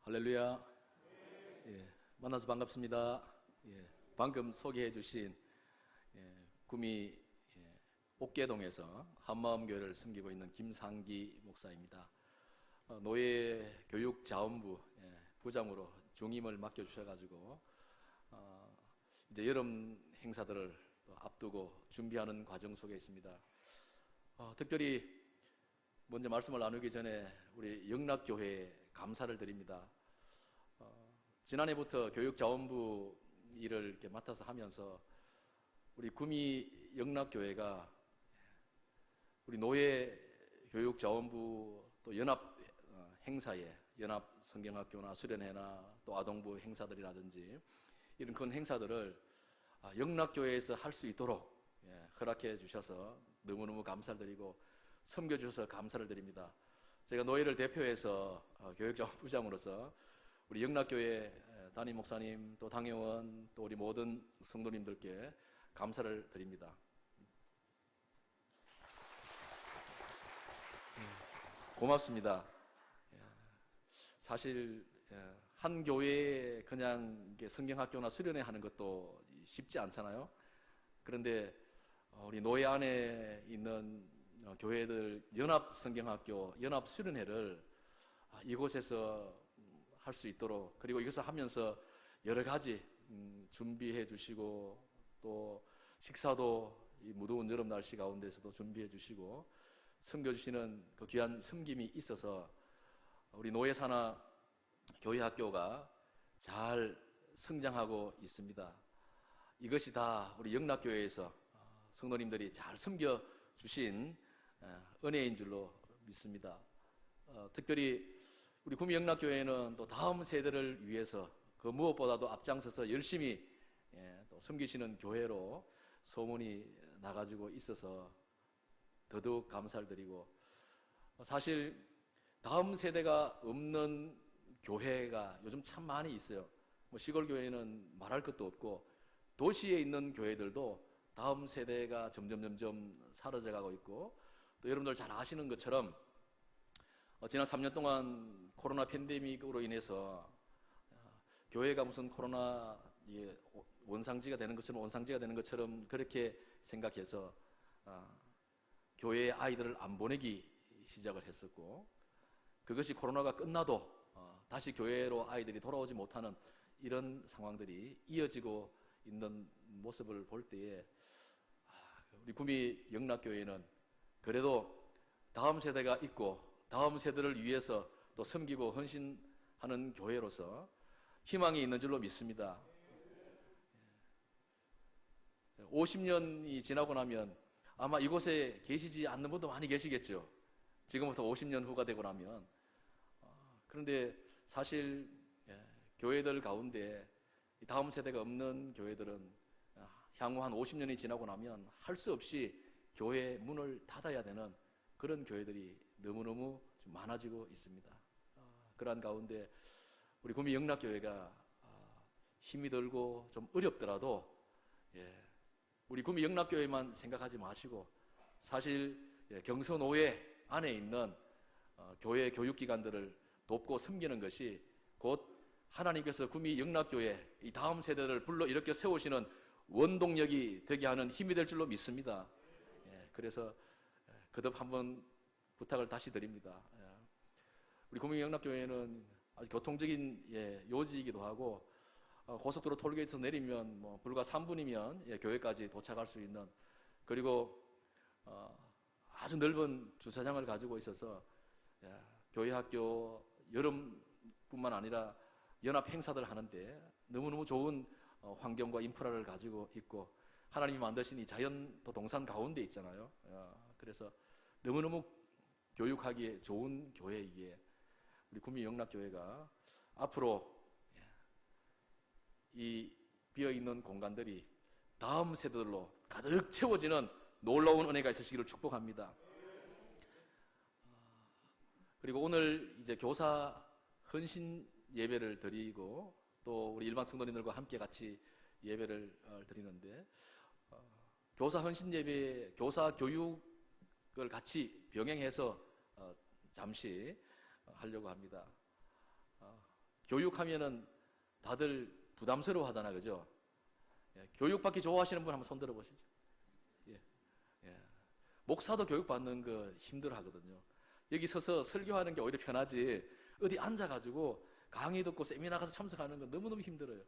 할렐루야. 예, 만나서 반갑습니다. 예, 방금 소개해 주신 구미 옥계동에서 한마음교회를 섬기고 있는 김상기 목사입니다. 노예 교육자원부 부장으로 중임을 맡겨주셔가지고 이제 여름 행사들을 앞두고 준비하는 과정 속에 있습니다. 특별히 먼저 말씀을 나누기 전에 우리 영락교회에 감사를 드립니다. 지난해부터 교육자원부 일을 이렇게 맡아서 하면서 우리 구미 영락교회가 우리 노예 교육자원부 또 연합 행사에 연합 성경학교나 수련회나 또 아동부 행사들이라든지 이런 큰 행사들을 영락교회에서 할 수 있도록 허락해 주셔서 너무너무 감사를 드리고 섬겨주셔서 감사를 드립니다. 제가 노예를 대표해서 교육자원부장으로서 우리 영락교회 담임 목사님 또 당회원 또 우리 모든 성도님들께 감사를 드립니다. 고맙습니다. 사실 한 교회에 그냥 성경학교나 수련회 하는 것도 쉽지 않잖아요. 그런데 우리 노예 안에 있는 교회들 연합 성경학교, 연합 수련회를 이곳에서 할 수 있도록, 그리고 이것을 하면서 여러 가지 준비해 주시고 또 식사도 이 무더운 여름 날씨 가운데서도 준비해 주시고 섬겨주시는 그 귀한 섬김이 있어서 우리 노예사나 교회학교가 잘 성장하고 있습니다. 이것이 다 우리 영락교회에서 성도님들이 잘 섬겨주신 은혜인 줄로 믿습니다. 특별히 우리 구미 영락교회는 또 다음 세대를 위해서 그 무엇보다도 앞장서서 열심히 또 섬기시는 교회로 소문이 나가지고 있어서 더더욱 감사를 드리고, 사실 다음 세대가 없는 교회가 요즘 참 많이 있어요. 시골 교회는 말할 것도 없고 도시에 있는 교회들도 다음 세대가 점점 사라져가고 있고, 또 여러분들 잘 아시는 것처럼 지난 3년 동안 코로나 팬데믹으로 인해서 교회가 무슨 코로나 원상지가 되는 것처럼 그렇게 생각해서 교회에 아이들을 안 보내기 시작을 했었고, 그것이 코로나가 끝나도 다시 교회로 아이들이 돌아오지 못하는 이런 상황들이 이어지고 있는 모습을 볼 때에 우리 구미 영락교회는 그래도 다음 세대가 있고 다음 세대를 위해서 또 섬기고 헌신하는 교회로서 희망이 있는 줄로 믿습니다. 50년이 지나고 나면 아마 이곳에 계시지 않는 분도 많이 계시겠죠. 지금부터 50년 후가 되고 나면. 그런데 사실 교회들 가운데 다음 세대가 없는 교회들은 향후 한 50년이 지나고 나면 할 수 없이 교회 문을 닫아야 되는 그런 교회들이 너무너무 많아지고 있습니다. 그러한 가운데 우리 구미 영락교회가 힘이 들고 좀 어렵더라도 우리 구미 영락교회만 생각하지 마시고 사실 경서노예 안에 있는 교회 교육기관들을 돕고 섬기는 것이 곧 하나님께서 구미 영락교회 이 다음 세대를 불러 일으켜 세우시는 원동력이 되게 하는 힘이 될 줄로 믿습니다. 그래서 거듭 한번 부탁을 다시 드립니다. 우리 구미 영락교회는 아주 교통적인 요지이기도 하고 고속도로 톨게이트 내리면 불과 3분이면 교회까지 도착할 수 있는, 그리고 아주 넓은 주차장을 가지고 있어서 교회 학교 여름뿐만 아니라 연합 행사들 하는데 너무너무 좋은 환경과 인프라를 가지고 있고 하나님이 만드신 이 자연 또 동산 가운데 있잖아요. 그래서 너무너무 교육하기에 좋은 교회이기에 우리 구미 영락교회가 앞으로 이 비어있는 공간들이 다음 세대들로 가득 채워지는 놀라운 은혜가 있으시기를 축복합니다. 그리고 오늘 이제 교사 헌신 예배를 드리고 또 우리 일반 성도님들과 함께 같이 예배를 드리는데 교사 헌신 예배, 교사 교육을 같이 병행해서 잠시 하려고 합니다. 교육하면은 다들 부담스러워 하잖아, 그죠? 예, 교육받기 좋아하시는 분 한번 손 들어보시죠. 예, 예. 목사도 교육받는 거 힘들어 하거든요. 여기 서서 설교하는 게 오히려 편하지, 어디 앉아가지고 강의 듣고 세미나 가서 참석하는 건 너무너무 힘들어요.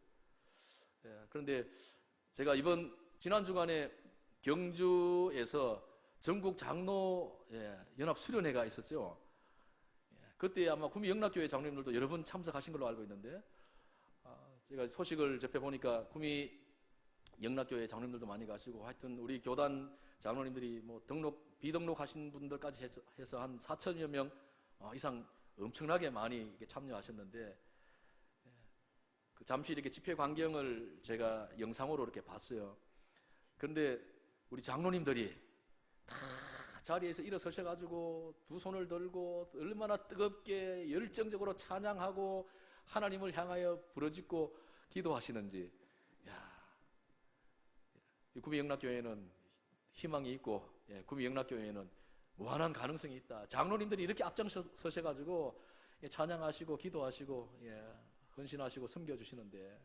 예, 그런데 제가 지난 주간에 경주에서 전국 장로 연합 수련회가 있었죠. 그때 아마 구미 영락교회 장로님들도 여러 분 참석하신 걸로 알고 있는데, 제가 소식을 접해보니까 구미 영락교회 장로님들도 많이 가시고, 하여튼 우리 교단 장로님들이 뭐 비등록하신 분들까지 해서 한 4천여 명 이상 엄청나게 많이 이렇게 참여하셨는데, 잠시 이렇게 집회 광경을 제가 영상으로 이렇게 봤어요. 그런데 우리 장로님들이 다 자리에서 일어서셔가지고 두 손을 들고 얼마나 뜨겁게 열정적으로 찬양하고 하나님을 향하여 부르짖고 기도하시는지. 구미 영락교회는 희망이 있고, 구미 영락교회는 무한한 가능성이 있다. 장로님들이 이렇게 앞장서셔가지고 찬양하시고 기도하시고 헌신하시고 섬겨주시는데,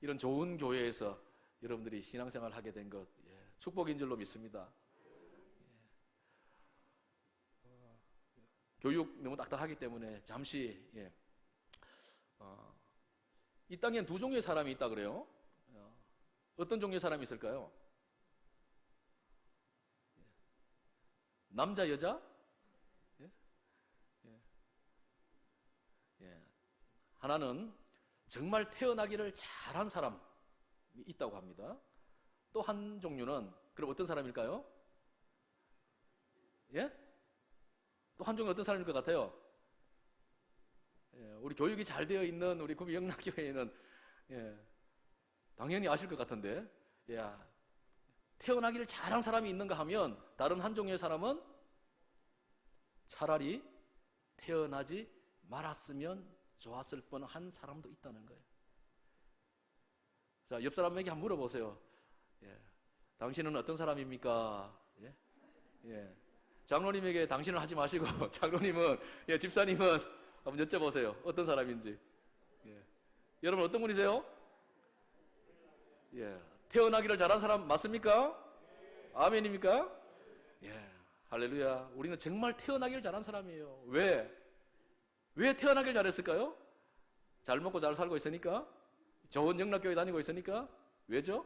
이런 좋은 교회에서 여러분들이 신앙생활 하게 된 것 축복인 줄로 믿습니다. 교육 너무 딱딱하기 때문에 잠시 이 땅엔 두 종류의 사람이 있다 그래요. 어떤 종류의 사람이 있을까요? 남자, 여자? 하나는 정말 태어나기를 잘한 사람이 있다고 합니다. 또 한 종류는, 그럼 어떤 사람일까요? 예? 또 한 종류는 어떤 사람일 것 같아요? 우리 교육이 잘 되어 있는 우리 구미 영락교회에는 당연히 아실 것 같은데, 태어나기를 잘한 사람이 있는가 하면, 다른 한 종류의 사람은 차라리 태어나지 말았으면 좋았을 뻔한 사람도 있다는 거예요. 자, 옆 사람에게 한번 물어보세요. 당신은 어떤 사람입니까? 장로님에게 당신은 하지 마시고 장로님은, 집사님은 한번 여쭤보세요. 어떤 사람인지. 여러분 어떤 분이세요? 태어나기를 잘한 사람 맞습니까? 아멘입니까? 할렐루야. 우리는 정말 태어나기를 잘한 사람이에요. 왜 태어나길 잘했을까요? 잘 먹고 잘 살고 있으니까? 좋은 영락교회 다니고 있으니까? 왜죠?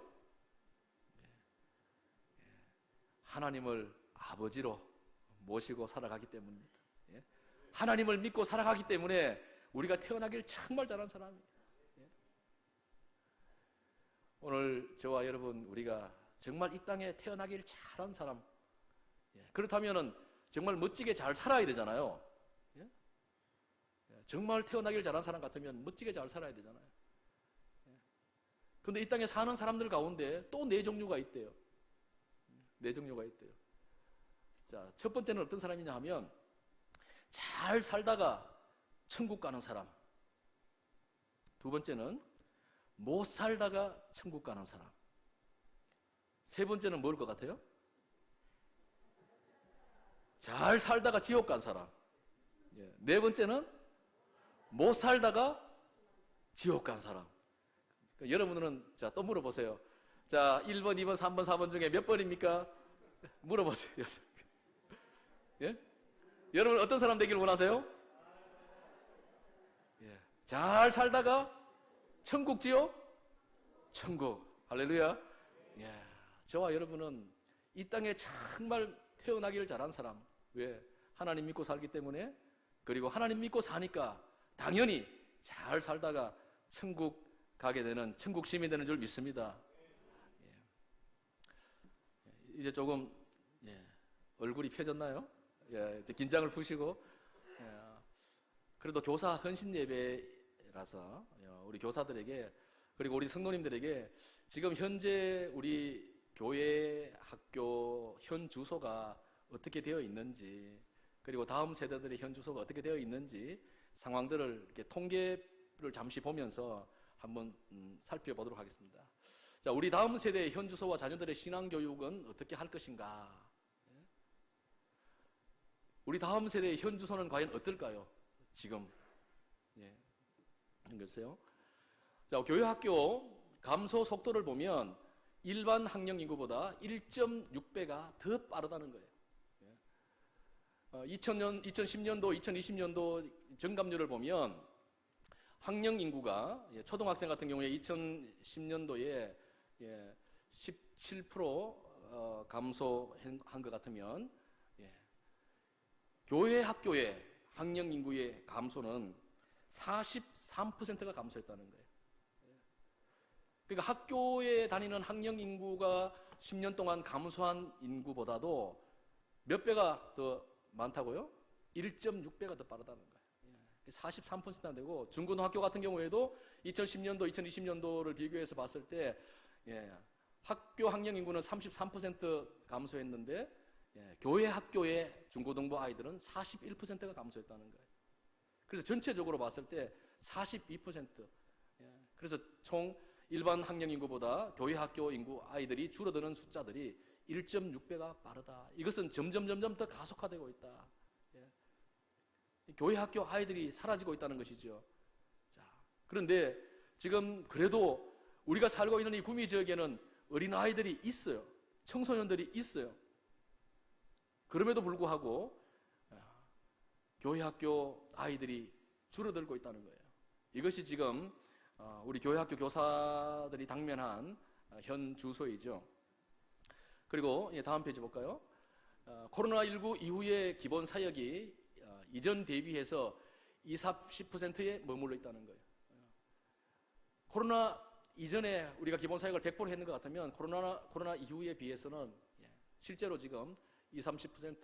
하나님을 아버지로 모시고 살아가기 때문입니다. 하나님을 믿고 살아가기 때문에 우리가 태어나길 정말 잘한 사람이에요. 오늘 저와 여러분, 우리가 정말 이 땅에 태어나길 잘한 사람, 그렇다면 정말 멋지게 잘 살아야 되잖아요. 정말 태어나길 잘한 사람 같으면 멋지게 잘 살아야 되잖아요. 그런데 이 땅에 사는 사람들 가운데 또 네 종류가 있대요. 네 종류가 있대요. 자, 첫 번째는 어떤 사람이냐 하면, 잘 살다가 천국 가는 사람. 두 번째는 못 살다가 천국 가는 사람. 세 번째는 뭘 것 같아요? 잘 살다가 지옥 간 사람. 네 번째는 못 살다가 지옥 간 사람. 여러분들은 자, 또 물어보세요. 자, 1번, 2번, 3번, 4번 중에 몇 번입니까? 물어보세요. 여러분 어떤 사람 되기를 원하세요? 잘 살다가 천국, 지옥? 천국. 할렐루야. 저와 여러분은 이 땅에 정말 태어나기를 잘한 사람. 왜? 하나님 믿고 살기 때문에, 그리고 하나님 믿고 사니까 당연히 잘 살다가 천국 가게 되는, 천국 시민이 되는 줄 믿습니다. 이제 조금 얼굴이 펴졌나요? 이제 긴장을 푸시고, 그래도 교사 헌신 예배라서 우리 교사들에게, 그리고 우리 성도님들에게 지금 현재 우리 교회 학교 현 주소가 어떻게 되어 있는지, 그리고 다음 세대들의 현 주소가 어떻게 되어 있는지 상황들을 이렇게 통계를 잠시 보면서 한번 살펴보도록 하겠습니다. 자, 우리 다음 세대의 현 주소와 자녀들의 신앙 교육은 어떻게 할 것인가? 우리 다음 세대의 현 주소는 과연 어떨까요? 지금 예. 글쎄요. 자, 교회 학교 감소 속도를 보면 일반 학령 인구보다 1.6배가 더 빠르다는 거예요. 2010년도, 2020년도 증감률을 보면 학령 인구가 초등학생 같은 경우에 2010년도에 17% 감소한 것 같으면 교회 학교의 학령 인구의 감소는 43%가 감소했다는 거예요. 그러니까 학교에 다니는 학령 인구가 10년 동안 감소한 인구보다도 몇 배가 더 많다고요? 1.6배가 더 빠르다는 거예요. 43%나 되고, 중고등학교 같은 경우에도 2010년도, 2020년도를 비교해서 봤을 때 학교 학령 인구는 33% 감소했는데 교회 학교의 중고등부 아이들은 41%가 감소했다는 거예요. 그래서 전체적으로 봤을 때 42%. 그래서 총 일반 학령 인구보다 교회 학교 인구 아이들이 줄어드는 숫자들이 1.6배가 빠르다. 이것은 점점 더 가속화되고 있다. 교회 학교 아이들이 사라지고 있다는 것이죠. 자, 그런데 지금 그래도 우리가 살고 있는 이 구미 지역에는 어린 아이들이 있어요. 청소년들이 있어요. 그럼에도 불구하고 교회 학교 아이들이 줄어들고 있다는 거예요. 이것이 지금 우리 교회 학교 교사들이 당면한 현 주소이죠. 그리고 다음 페이지 볼까요? 코로나19 이후의 기본 사역이 이전 대비해서 20-30%에 머물러 있다는 거예요. 코로나 이전에 우리가 기본 사역을 100% 했는 것 같으면 코로나 이후에 비해서는 실제로 지금 20-30%.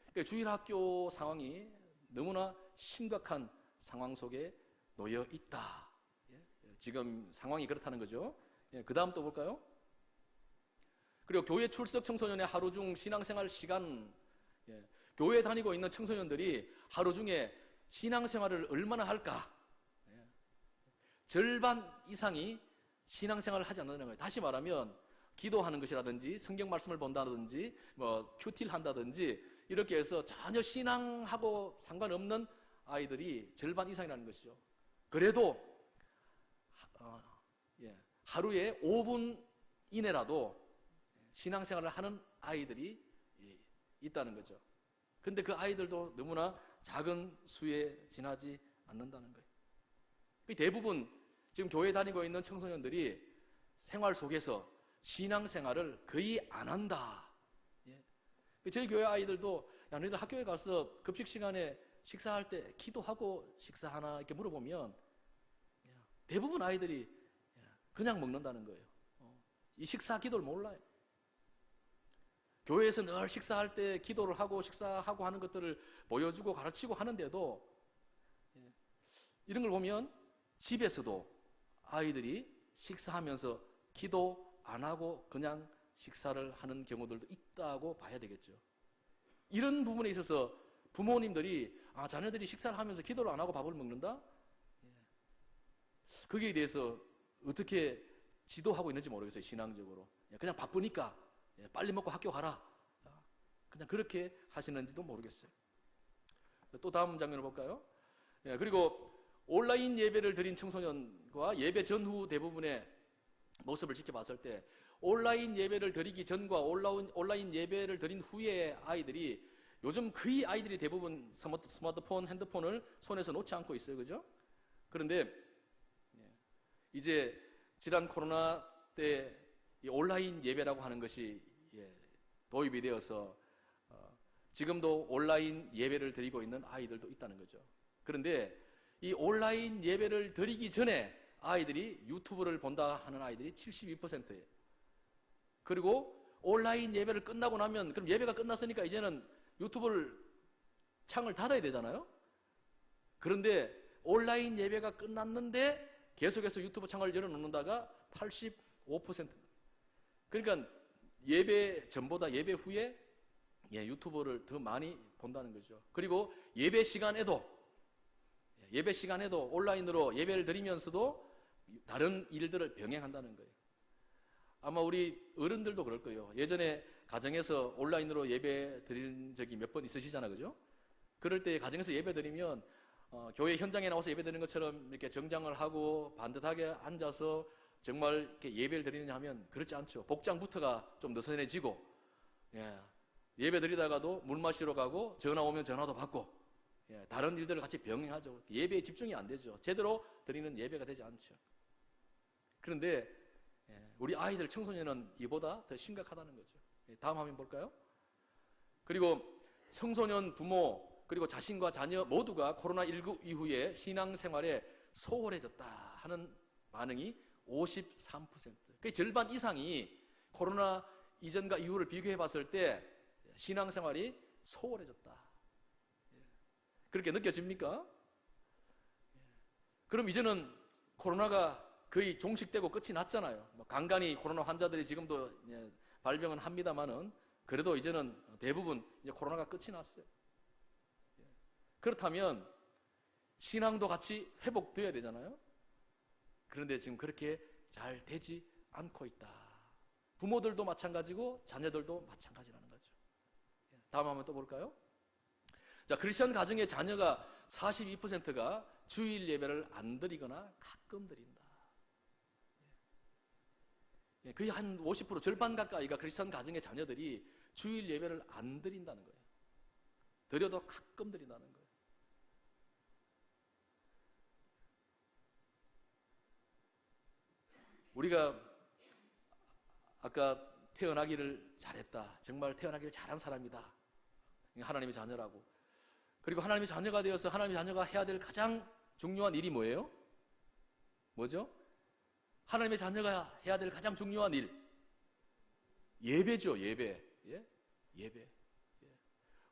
그러니까 주일학교 상황이 너무나 심각한 상황 속에 놓여 있다. 지금 상황이 그렇다는 거죠. 그 다음 또 볼까요? 그리고 교회 출석 청소년의 하루 중 신앙생활 시간, 교회 다니고 있는 청소년들이 하루 중에 신앙생활을 얼마나 할까? 절반 이상이 신앙생활을 하지 않는다는 거예요. 다시 말하면 기도하는 것이라든지 성경 말씀을 본다든지 큐티를 한다든지 이렇게 해서 전혀 신앙하고 상관없는 아이들이 절반 이상이라는 것이죠. 그래도 하루에 5분 이내라도 신앙생활을 하는 아이들이 있다는 거죠. 근데 그 아이들도 너무나 작은 수에 지나지 않는다는 거예요. 대부분 지금 교회 다니고 있는 청소년들이 생활 속에서 신앙생활을 거의 안 한다. 저희 교회 아이들도 야, 너희들 학교에 가서 급식 시간에 식사할 때 기도하고 식사하나 이렇게 물어보면 대부분 아이들이 그냥 먹는다는 거예요. 이 식사 기도를 몰라요. 교회에서 늘 식사할 때 기도를 하고 식사하고 하는 것들을 보여주고 가르치고 하는데도 이런 걸 보면 집에서도 아이들이 식사하면서 기도 안 하고 그냥 식사를 하는 경우들도 있다고 봐야 되겠죠. 이런 부분에 있어서 부모님들이 자녀들이 식사를 하면서 기도를 안 하고 밥을 먹는다? 거기에 대해서 어떻게 지도하고 있는지 모르겠어요. 신앙적으로. 그냥 바쁘니까 빨리 먹고 학교 가라. 그냥 그렇게 하시는지도 모르겠어요. 또 다음 장면을 볼까요? 그리고 온라인 예배를 드린 청소년과 예배 전후 대부분의 모습을 지켜봤을 때 온라인 예배를 드리기 전과 온라인 예배를 드린 후의 아이들이 요즘 거의 아이들이 대부분 스마트폰, 핸드폰을 손에서 놓지 않고 있어요. 그죠? 그런데 이제 지난 코로나 때 온라인 예배라고 하는 것이 도입이 되어서 지금도 온라인 예배를 드리고 있는 아이들도 있다는 거죠. 그런데 이 온라인 예배를 드리기 전에 아이들이 유튜브를 본다 하는 아이들이 72%예요. 그리고 온라인 예배를 끝나고 나면 그럼 예배가 끝났으니까 이제는 유튜브를 창을 닫아야 되잖아요. 그런데 온라인 예배가 끝났는데 계속해서 유튜브 창을 열어놓는다가 85%. 그러니까 예배 전보다 예배 후에 유튜브를 더 많이 본다는 거죠. 그리고 예배 시간에도 온라인으로 예배를 드리면서도 다른 일들을 병행한다는 거예요. 아마 우리 어른들도 그럴 거예요. 예전에 가정에서 온라인으로 예배 드린 적이 몇 번 있으시잖아요. 그죠? 그럴 때 가정에서 예배 드리면 교회 현장에 나와서 예배드리는 것처럼 이렇게 정장을 하고 반듯하게 앉아서 정말 이렇게 예배를 드리느냐 하면 그렇지 않죠. 복장부터가 좀 느슨해지고, 예배 드리다가도 물 마시러 가고 전화 오면 전화도 받고, 다른 일들을 같이 병행하죠. 예배에 집중이 안 되죠. 제대로 드리는 예배가 되지 않죠. 그런데 우리 아이들, 청소년은 이보다 더 심각하다는 거죠. 다음 화면 볼까요? 그리고 청소년 부모 그리고 자신과 자녀 모두가 코로나19 이후에 신앙생활에 소홀해졌다 하는 반응이 53%. 그 절반 이상이 코로나 이전과 이후를 비교해 봤을 때 신앙생활이 소홀해졌다. 그렇게 느껴집니까? 그럼 이제는 코로나가 거의 종식되고 끝이 났잖아요. 간간히 코로나 환자들이 지금도 발병은 합니다만은 그래도 이제는 대부분 이제 코로나가 끝이 났어요. 그렇다면 신앙도 같이 회복되어야 되잖아요. 그런데 지금 그렇게 잘 되지 않고 있다. 부모들도 마찬가지고 자녀들도 마찬가지라는 거죠. 다음 한번 또 볼까요? 자, 크리스천 가정의 자녀가 42%가 주일 예배를 안 드리거나 가끔 드린다. 거의 한 50%, 절반 가까이가 크리스천 가정의 자녀들이 주일 예배를 안 드린다는 거예요. 드려도 가끔 드린다는 거예요. 우리가 아까 태어나기를 잘했다. 정말 태어나기를 잘한 사람이다. 하나님의 자녀라고. 그리고 하나님의 자녀가 되어서 하나님의 자녀가 해야 될 가장 중요한 일이 뭐예요? 뭐죠? 하나님의 자녀가 해야 될 가장 중요한 일. 예배죠, 예배. 예배.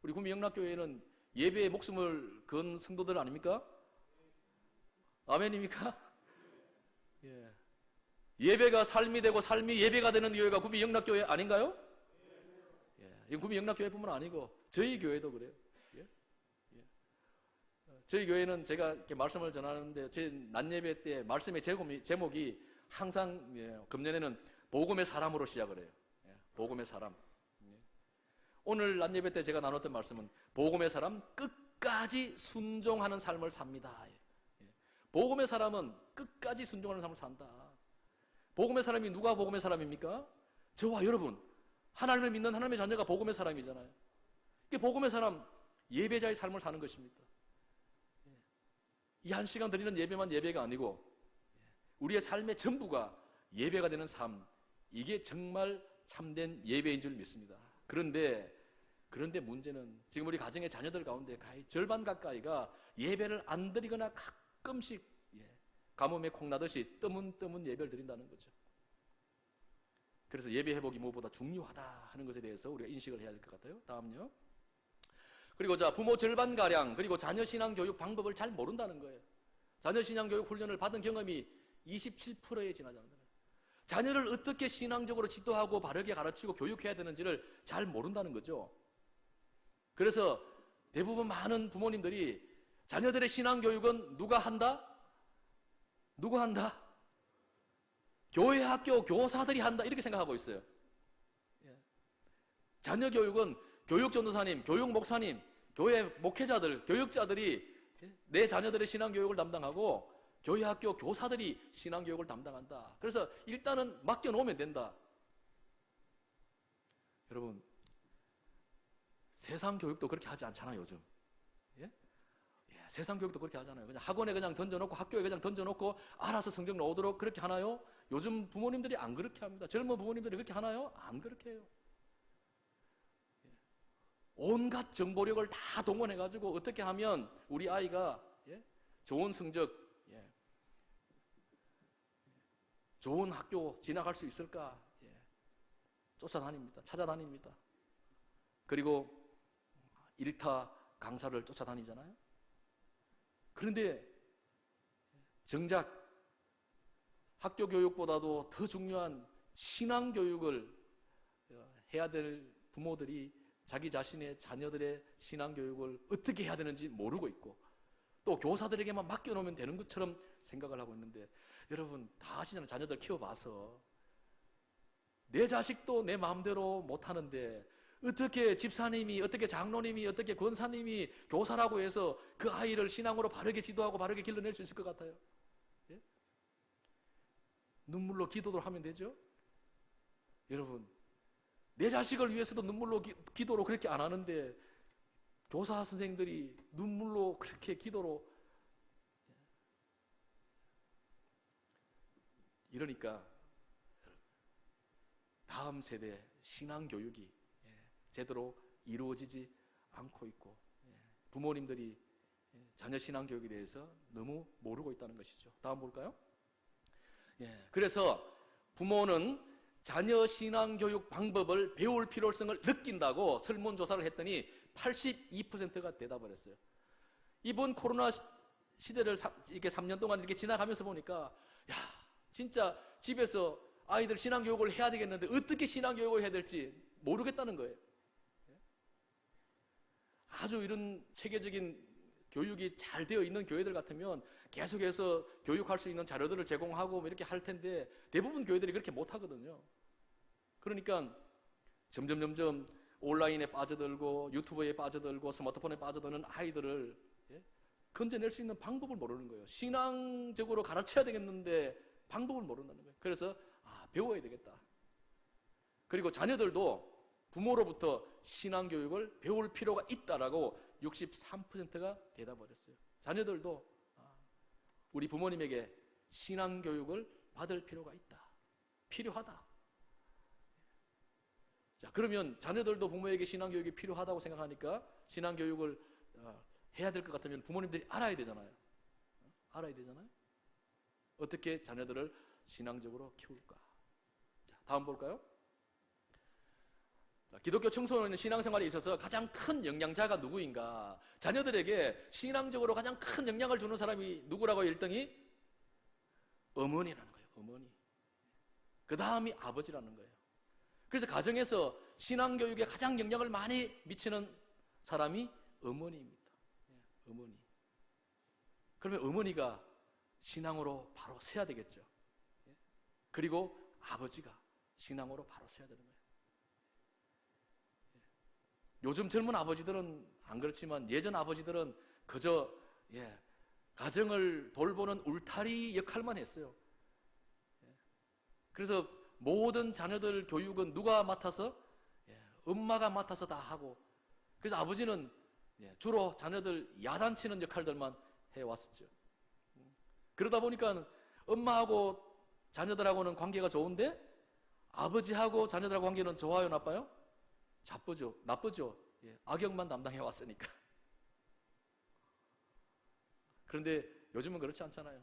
우리 구미영락교회는 예배에 목숨을 건 성도들 아닙니까? 아멘입니까? 예배가 삶이 되고 삶이 예배가 되는 교회가 구미영락교회 아닌가요? 이건 구미영락교회뿐만 아니고 저희 교회도 그래요. 저희 교회는 제가 이렇게 말씀을 전하는데 제 낮예배 때 말씀의 제목이 항상 금년에는 복음의 사람으로 시작을 해요. 복음의 사람. 오늘 낮예배 때 제가 나눴던 말씀은 복음의 사람, 끝까지 순종하는 삶을 삽니다. 복음의 사람은 끝까지 순종하는 삶을 산다. 복음의 사람이 누가 복음의 사람입니까? 저와 여러분, 하나님을 믿는 하나님의 자녀가 복음의 사람이잖아요. 이게 복음의 사람, 예배자의 삶을 사는 것입니다. 이 한 시간 드리는 예배만 예배가 아니고 우리의 삶의 전부가 예배가 되는 삶, 이게 정말 참된 예배인 줄 믿습니다. 그런데 문제는 지금 우리 가정의 자녀들 가운데 거의 절반 가까이가 예배를 안 드리거나 가끔씩 가뭄에 콩나듯이 뜨문뜨문 예배를 드린다는 거죠. 그래서 예배 회복이 무엇보다 중요하다 하는 것에 대해서 우리가 인식을 해야 될 것 같아요. 다음요. 그리고 자, 부모 절반가량 그리고 자녀 신앙 교육 방법을 잘 모른다는 거예요. 자녀 신앙 교육 훈련을 받은 경험이 27%에 지나지 않는다. 자녀를 어떻게 신앙적으로 지도하고 바르게 가르치고 교육해야 되는지를 잘 모른다는 거죠. 그래서 대부분 많은 부모님들이 자녀들의 신앙 교육은 누가 한다? 누가 한다? 교회 학교 교사들이 한다 이렇게 생각하고 있어요. 자녀 교육은 교육 전도사님, 교육 목사님, 교회 목회자들, 교육자들이 내 자녀들의 신앙 교육을 담당하고 교회 학교 교사들이 신앙 교육을 담당한다. 그래서 일단은 맡겨놓으면 된다. 여러분, 세상 교육도 그렇게 하지 않잖아요, 요즘. 세상 교육도 그렇게 하잖아요. 그냥 학원에 그냥 던져놓고 학교에 그냥 던져놓고 알아서 성적 나오도록 그렇게 하나요? 요즘 부모님들이 안 그렇게 합니다. 젊은 부모님들이 그렇게 하나요? 안 그렇게 해요. 온갖 정보력을 다 동원해가지고 어떻게 하면 우리 아이가 좋은 성적, 좋은 학교 진학할 수 있을까? 쫓아다닙니다. 찾아다닙니다. 그리고 일타 강사를 쫓아다니잖아요. 그런데 정작 학교 교육보다도 더 중요한 신앙 교육을 해야 될 부모들이 자기 자신의 자녀들의 신앙 교육을 어떻게 해야 되는지 모르고 있고 또 교사들에게만 맡겨놓으면 되는 것처럼 생각을 하고 있는데 여러분 다 아시잖아요. 자녀들 키워봐서 내 자식도 내 마음대로 못하는데 어떻게 집사님이, 어떻게 장로님이, 어떻게 권사님이 교사라고 해서 그 아이를 신앙으로 바르게 지도하고 바르게 길러낼 수 있을 것 같아요? 예? 눈물로 기도를 하면 되죠? 여러분, 내 자식을 위해서도 눈물로 기도로 그렇게 안 하는데 교사 선생님들이 눈물로 그렇게 기도로. 이러니까 다음 세대 신앙교육이 제대로 이루어지지 않고 있고, 부모님들이 자녀 신앙교육에 대해서 너무 모르고 있다는 것이죠. 다음 볼까요? 그래서 부모는 자녀 신앙교육 방법을 배울 필요성을 느낀다고 설문조사를 했더니 82%가 대답을 했어요. 이번 코로나 시대를 이렇게 3년 동안 이렇게 지나가면서 보니까, 야, 진짜 집에서 아이들 신앙교육을 해야 되겠는데 어떻게 신앙교육을 해야 될지 모르겠다는 거예요. 아주 이런 체계적인 교육이 잘 되어 있는 교회들 같으면 계속해서 교육할 수 있는 자료들을 제공하고 뭐 이렇게 할 텐데 대부분 교회들이 그렇게 못 하거든요. 그러니까 점점 온라인에 빠져들고 유튜브에 빠져들고 스마트폰에 빠져드는 아이들을 건져낼 수 있는 방법을 모르는 거예요. 신앙적으로 가르쳐야 되겠는데 방법을 모른다는 거예요. 그래서 배워야 되겠다. 그리고 자녀들도 부모로부터 신앙교육을 배울 필요가 있다라고 63%가 대답을 했어요. 자녀들도 우리 부모님에게 신앙교육을 받을 필요가 있다. 필요하다. 자, 그러면 자녀들도 부모에게 신앙교육이 필요하다고 생각하니까 신앙교육을 해야 될 것 같으면 부모님들이 알아야 되잖아요. 알아야 되잖아요. 어떻게 자녀들을 신앙적으로 키울까? 자, 다음 볼까요? 자, 기독교 청소년 신앙생활에 있어서 가장 큰 영향자가 누구인가? 자녀들에게 신앙적으로 가장 큰 영향을 주는 사람이 누구라고 1등이? 어머니라는 거예요. 어머니. 그 다음이 아버지라는 거예요. 그래서 가정에서 신앙교육에 가장 영향을 많이 미치는 사람이 어머니입니다. 어머니. 그러면 어머니가 신앙으로 바로 서야 되겠죠. 그리고 아버지가 신앙으로 바로 서야 되는 거예요. 요즘 젊은 아버지들은 안 그렇지만 예전 아버지들은 그저 가정을 돌보는 울타리 역할만 했어요. 그래서 모든 자녀들 교육은 누가 맡아서? 엄마가 맡아서 다 하고, 그래서 아버지는 주로 자녀들 야단치는 역할들만 해왔었죠. 그러다 보니까 엄마하고 자녀들하고는 관계가 좋은데 아버지하고 자녀들하고 관계는 좋아요, 나빠요? 나쁘죠. 악역만 담당해 왔으니까. 그런데 요즘은 그렇지 않잖아요.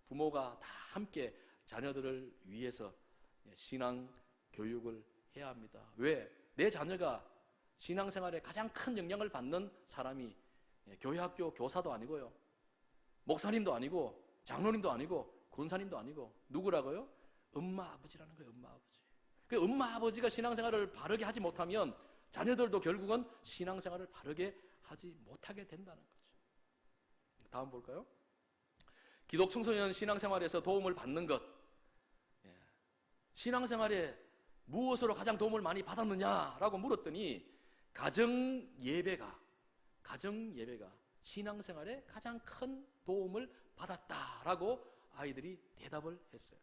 부모가 다 함께 자녀들을 위해서 신앙 교육을 해야 합니다. 왜? 내 자녀가 신앙생활에 가장 큰 영향을 받는 사람이 교회학교 교사도 아니고요, 목사님도 아니고, 장로님도 아니고, 권사님도 아니고, 누구라고요? 엄마 아버지라는 거예요. 엄마 아버지. 그 엄마 아버지가 신앙생활을 바르게 하지 못하면 자녀들도 결국은 신앙생활을 바르게 하지 못하게 된다는 거죠. 다음 볼까요? 기독 청소년 신앙생활에서 도움을 받는 것. 신앙생활에 무엇으로 가장 도움을 많이 받았느냐라고 물었더니 가정 예배가 신앙생활에 가장 큰 도움을 받았다라고 아이들이 대답을 했어요.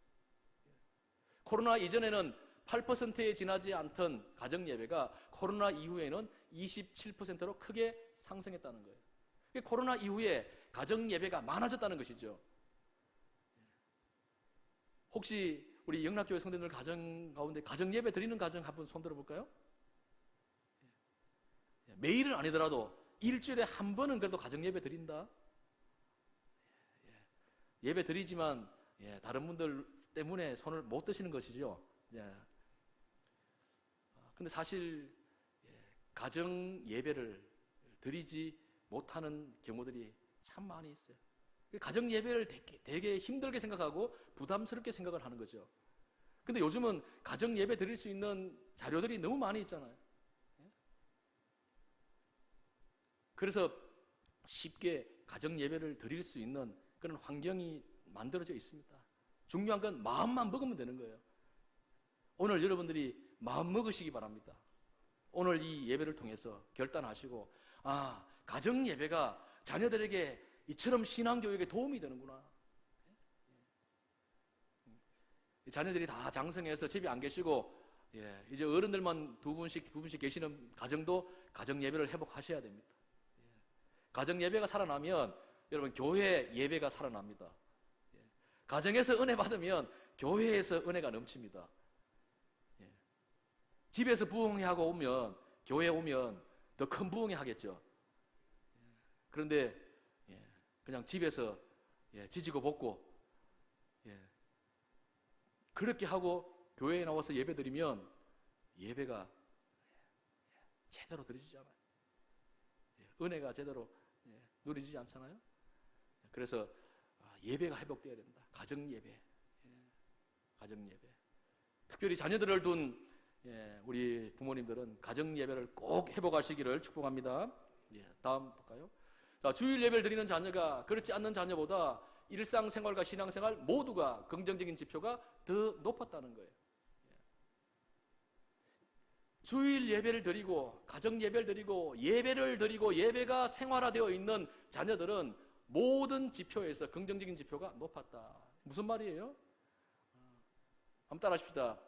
코로나 이전에는 8%에 지나지 않던 가정 예배가 코로나 이후에는 27%로 크게 상승했다는 거예요. 코로나 이후에 가정 예배가 많아졌다는 것이죠. 혹시 우리 영락교회 성도들 가정 가운데 가정 예배 드리는 가정 한번 손 들어볼까요? 매일은 아니더라도 일주일에 한 번은 그래도 가정 예배 드린다. 예배 드리지만 다른 분들 때문에 손을 못 드시는 것이죠. 근데 사실 가정 예배를 드리지 못하는 경우들이 참 많이 있어요. 가정 예배를 되게 힘들게 생각하고 부담스럽게 생각을 하는 거죠. 근데 요즘은 가정 예배 드릴 수 있는 자료들이 너무 많이 있잖아요. 그래서 쉽게 가정 예배를 드릴 수 있는 그런 환경이 만들어져 있습니다. 중요한 건 마음만 먹으면 되는 거예요. 오늘 여러분들이 마음 먹으시기 바랍니다. 오늘 이 예배를 통해서 결단하시고, 아, 가정 예배가 자녀들에게 이처럼 신앙교육에 도움이 되는구나. 자녀들이 다 장성해서 집에 안 계시고, 이제 어른들만 두 분씩 계시는 가정도 가정 예배를 회복하셔야 됩니다. 가정 예배가 살아나면 여러분 교회 예배가 살아납니다. 가정에서 은혜 받으면 교회에서 은혜가 넘칩니다. 집에서 부흥회하고 오면 교회에 오면 더 큰 부흥회 하겠죠. 그런데 그냥 집에서 지지고 볶고 그렇게 하고 교회에 나와서 예배 드리면 예배가 제대로 드려지지 않아요. 은혜가 제대로 누려지지 않잖아요. 그래서 예배가 회복되어야 된다. 가정 예배, 가정 예배. 특별히 자녀들을 둔 우리 부모님들은 가정 예배를 꼭 회복하시기를 축복합니다. 다음 볼까요? 자, 주일 예배를 드리는 자녀가 그렇지 않는 자녀보다 일상생활과 신앙생활 모두가 긍정적인 지표가 더 높았다는 거예요. 주일 예배를 드리고 가정 예배를 드리고 예배를 드리고 예배가 생활화되어 있는 자녀들은 모든 지표에서 긍정적인 지표가 높았다. 무슨 말이에요? 한번 따라하십시다.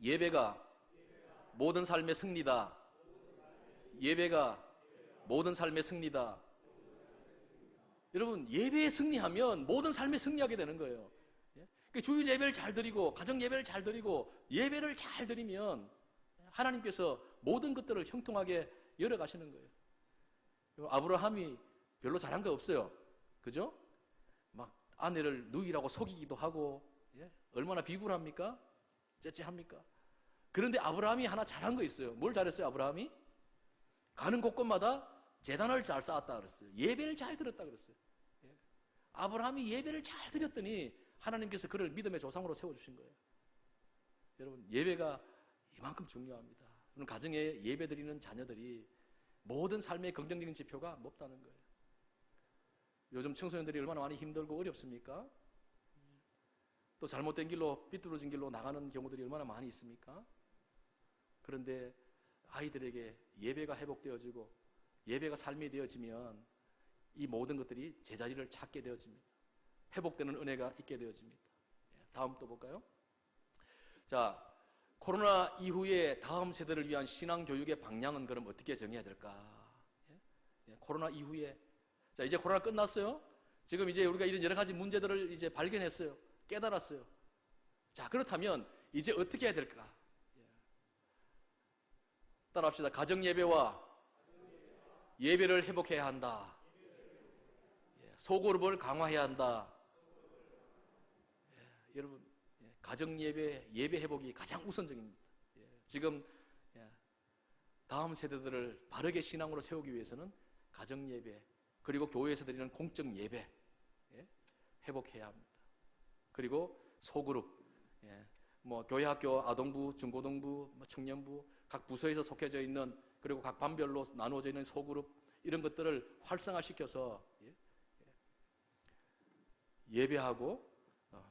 예배가 모든 삶의 승리다. 예배가 모든 삶의 승리다. 여러분, 예배에 승리하면 모든 삶에 승리하게 되는 거예요. 주일 예배를 잘 드리고 가정 예배를 잘 드리고 예배를 잘 드리면 하나님께서 모든 것들을 형통하게 열어가시는 거예요. 아브라함이 별로 잘한 거 없어요. 그죠? 막 아내를 누이라고 속이기도 하고, 얼마나 비굴합니까? 째째합니까? 그런데 아브라함이 하나 잘한 거 있어요. 뭘 잘했어요, 아브라함이? 가는 곳곳마다 제단을 잘 쌓았다 그랬어요. 예배를 잘 드렸다 그랬어요. 아브라함이 예배를 잘 드렸더니 하나님께서 그를 믿음의 조상으로 세워주신 거예요. 여러분, 예배가 이만큼 중요합니다. 가정에 예배 드리는 자녀들이 모든 삶의 긍정적인 지표가 높다는 거예요. 요즘 청소년들이 얼마나 많이 힘들고 어렵습니까? 또 잘못된 길로, 삐뚤어진 길로 나가는 경우들이 얼마나 많이 있습니까? 그런데 아이들에게 예배가 회복되어지고 예배가 삶이 되어지면 이 모든 것들이 제자리를 찾게 되어집니다. 회복되는 은혜가 있게 되어집니다. 다음 또 볼까요? 자, 코로나 이후에 다음 세대를 위한 신앙교육의 방향은 그럼 어떻게 정해야 될까? 코로나 이후에, 자, 이제 코로나 끝났어요. 지금 이제 우리가 이런 여러 가지 문제들을 이제 발견했어요. 깨달았어요. 자, 그렇다면 이제 어떻게 해야 될까? 따라합시다. 가정 예배와 예배를 회복해야 한다. 소그룹을 강화해야 한다. 여러분, 가정 예배, 예배 회복이 가장 우선적입니다. 지금 다음 세대들을 바르게 신앙으로 세우기 위해서는 가정 예배, 그리고 교회에서 드리는 공적 예배 회복해야 합니다. 그리고 소그룹, 뭐 교회 학교 아동부, 중고등부, 청년부, 각 부서에서 속해져 있는, 그리고 각 반별로 나누어져 있는 소그룹, 이런 것들을 활성화시켜서 예배하고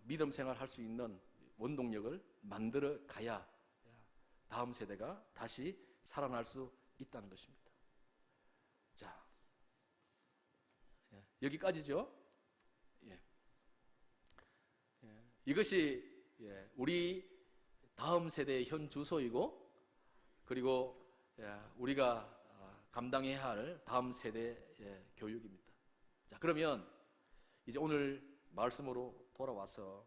믿음 생활할 수 있는 원동력을 만들어 가야 다음 세대가 다시 살아날 수 있다는 것입니다. 자, 여기까지죠. 이것이 우리 다음 세대의 현 주소이고, 그리고 우리가 감당해야 할 다음 세대의 교육입니다. 자, 그러면 이제 오늘 말씀으로 돌아와서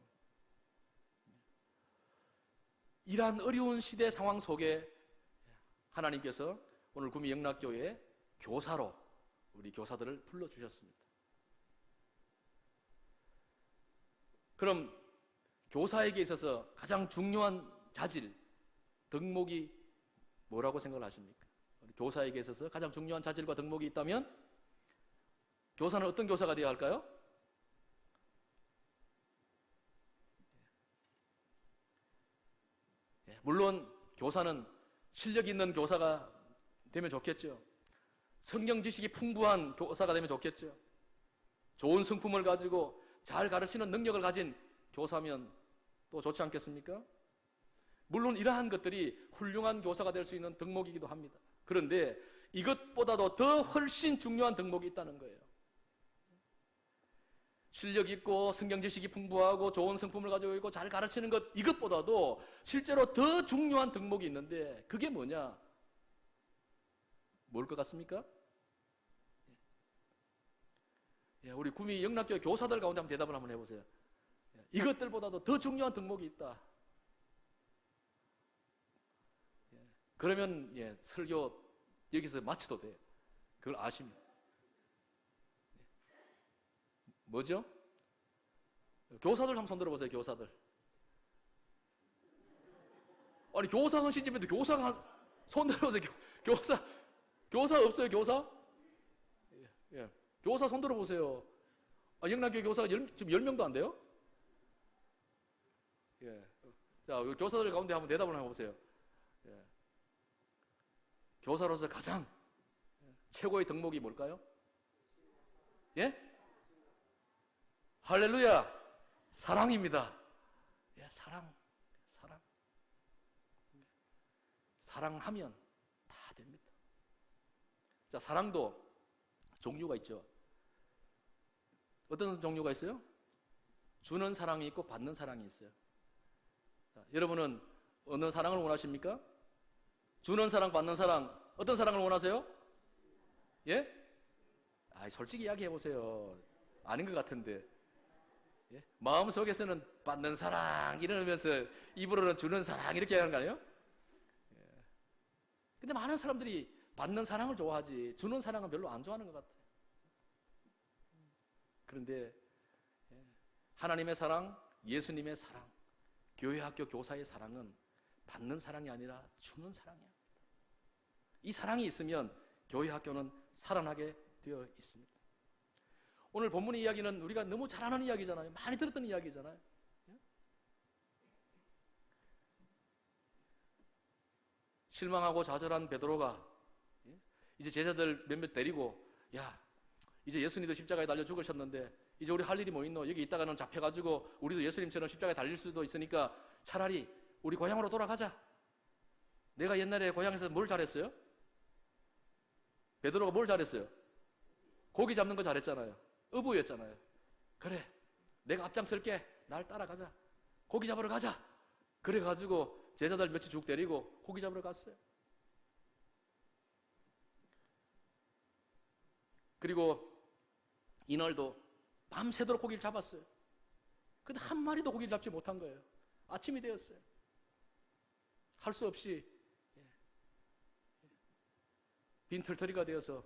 이러한 어려운 시대 상황 속에 하나님께서 오늘 구미 영락교회 교사로 우리 교사들을 불러주셨습니다. 그럼 교사에게 있어서 가장 중요한 자질, 덕목이 뭐라고 생각을 하십니까? 우리 교사에게 있어서 가장 중요한 자질과 덕목이 있다면 교사는 어떤 교사가 되어야 할까요? 물론 교사는 실력 있는 교사가 되면 좋겠죠. 성경 지식이 풍부한 교사가 되면 좋겠죠. 좋은 성품을 가지고 잘 가르치는 능력을 가진 교사면 또 좋지 않겠습니까? 물론 이러한 것들이 훌륭한 교사가 될 수 있는 덕목이기도 합니다. 그런데 이것보다도 더 훨씬 중요한 덕목이 있다는 거예요. 실력 있고 성경 지식이 풍부하고 좋은 성품을 가지고 있고 잘 가르치는 것, 이것보다도 실제로 더 중요한 덕목이 있는데 그게 뭐냐? 뭘 것 같습니까? 우리 구미 영락교회 교사들 가운데 한번 대답을 한번 해보세요. 이것들보다도 더 중요한 덕목이 있다. 그러면 설교 여기서 마쳐도 돼요. 그걸 아시면. 뭐죠? 교사들 한번 손 들어보세요. 교사들. 아니 교사 하신 집에도 교사가 손 들어보세요. 교사 없어요? 교사? 교사 손 들어보세요. 영락교회 교사가 지금 10명도 안 돼요? 자, 교사들 가운데 한번 대답을 해보세요. 교사로서 가장 최고의 덕목이 뭘까요? 예? 할렐루야! 사랑입니다. 사랑. 사랑하면 다 됩니다. 자, 사랑도 종류가 있죠. 어떤 종류가 있어요? 주는 사랑이 있고 받는 사랑이 있어요. 자, 여러분은 어느 사랑을 원하십니까? 주는 사랑, 받는 사랑, 어떤 사랑을 원하세요? 예? 솔직히 이야기해 보세요. 아닌 것 같은데. 마음속에서는 받는 사랑 이러면서 입으로는 주는 사랑 이렇게 하는 거 아니에요? 근데 많은 사람들이 받는 사랑을 좋아하지 주는 사랑은 별로 안 좋아하는 것 같아요. 그런데 하나님의 사랑, 예수님의 사랑, 교회 학교 교사의 사랑은 받는 사랑이 아니라 주는 사랑이야. 이 사랑이 있으면 교회 학교는 살아나게 되어 있습니다. 오늘 본문의 이야기는 우리가 너무 잘 아는 이야기잖아요. 많이 들었던 이야기잖아요. 실망하고 좌절한 베드로가 이제 제자들 몇몇 데리고 이제 예수님도 십자가에 달려 죽으셨는데 이제 우리 할 일이 뭐 있노? 여기 있다가는 잡혀가지고 우리도 예수님처럼 십자가에 달릴 수도 있으니까 차라리 우리 고향으로 돌아가자. 내가 옛날에 고향에서 뭘 잘했어요? 베드로가 뭘 잘했어요? 고기 잡는 거 잘했잖아요. 어부였잖아요. 그래, 내가 앞장설게. 날 따라가자. 고기 잡으러 가자. 그래가지고 제자들 며칠 쭉 데리고 고기 잡으러 갔어요. 그리고 이날도 밤새도록 고기를 잡았어요. 근데 한 마리도 고기를 잡지 못한 거예요. 아침이 되었어요. 할 수 없이 빈털터리가 되어서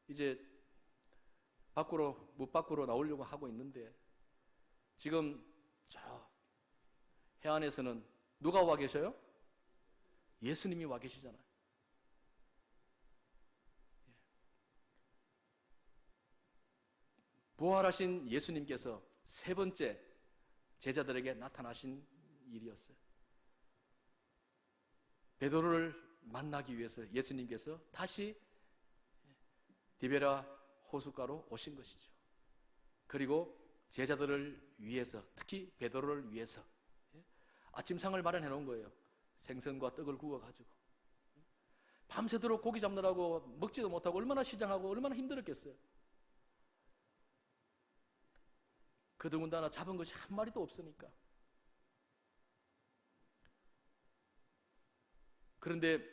이제 무 밖으로 나오려고 하고 있는데 지금 저 해안에서는 누가 와 계셔요? 예수님이 와 계시잖아요. 부활하신 예수님께서 세 번째 제자들에게 나타나신 일이었어요. 베드로를 만나기 위해서 예수님께서 다시 디베라 호숫가로 오신 것이죠. 그리고 제자들을 위해서, 특히 베드로를 위해서 아침상을 마련해 놓은 거예요. 생선과 떡을 구워가지고 밤새도록 고기 잡느라고 먹지도 못하고 얼마나 시장하고 얼마나 힘들었겠어요. 그더군다나 잡은 것이 한 마리도 없으니까. 그런데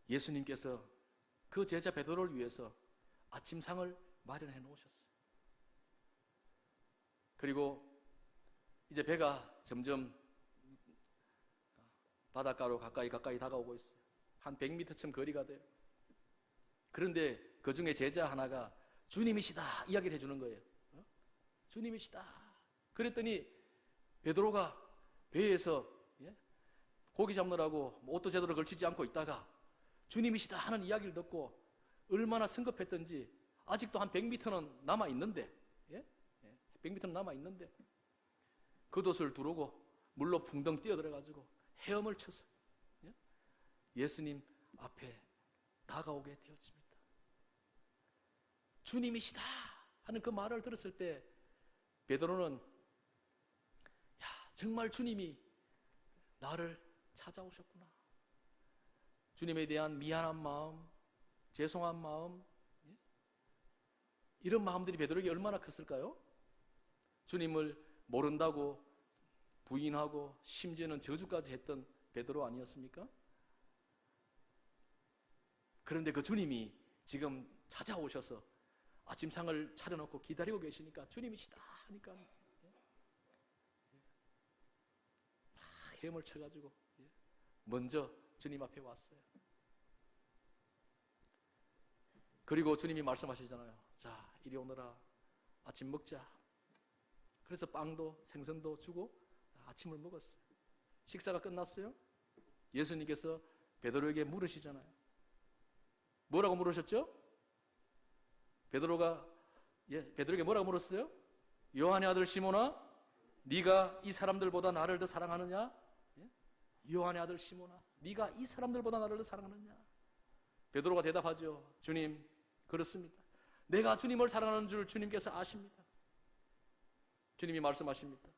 예수님께서 그 제자 베드로를 위해서 아침상을 마련해 놓으셨어요. 그리고 이제 배가 점점 바닷가로 가까이 다가오고 있어요. 한 100m쯤 거리가 돼요. 그런데 그 중에 제자 하나가 주님이시다 이야기를 해주는 거예요. 주님이시다. 그랬더니 베드로가 배에서 고기 잡느라고 옷도 제대로 걸치지 않고 있다가 주님이시다 하는 이야기를 듣고 얼마나 성급했던지 아직도 한 100m는 남아있는데 100m는 남아있는데 겉옷을 두르고 물로 붕덩 뛰어들어가지고 헤엄을 쳐서 예수님 앞에 다가오게 되었습니다. 주님이시다 하는 그 말을 들었을 때 베드로는 정말 주님이 나를 찾아오셨구나. 주님에 대한 미안한 마음, 죄송한 마음, 이런 마음들이 베드로에게 얼마나 컸을까요? 주님을 모른다고 부인하고 심지어는 저주까지 했던 베드로 아니었습니까? 그런데 그 주님이 지금 찾아오셔서 아침상을 차려놓고 기다리고 계시니까 주님이시다 하니까 막 헤엄을 쳐가지고 먼저 주님 앞에 왔어요. 그리고 주님이 말씀하시잖아요. 자, 이리 오너라. 아침 먹자. 그래서 빵도 생선도 주고 아침을 먹었어요. 식사가 끝났어요. 예수님께서 베드로에게 물으시잖아요. 뭐라고 물으셨죠? 베드로에게 뭐라고 물었어요? 요한의 아들 시몬아, 네가 이 사람들보다 나를 더 사랑하느냐? 요한의 아들 시몬아, 네가 이 사람들보다 나를 더 사랑하느냐? 베드로가 대답하죠. 주님, 그렇습니다. 내가 주님을 사랑하는 줄 주님께서 아십니다. 주님이 말씀하십니다.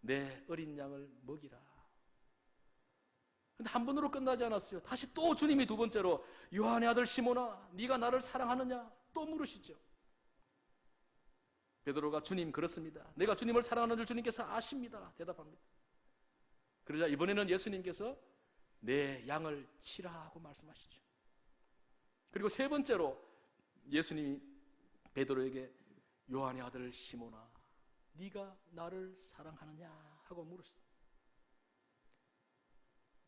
내 어린 양을 먹이라. 근데 한 번으로 끝나지 않았어요. 다시 또 주님이 두 번째로 요한의 아들 시몬아, 네가 나를 사랑하느냐? 또 물으시죠. 베드로가 주님, 그렇습니다. 내가 주님을 사랑하는 줄 주님께서 아십니다. 대답합니다. 그러자 이번에는 예수님께서 내 양을 치라고 말씀하시죠. 그리고 세 번째로 예수님이 베드로에게 요한의 아들 시몬아, 네가 나를 사랑하느냐 하고 물으셨어요.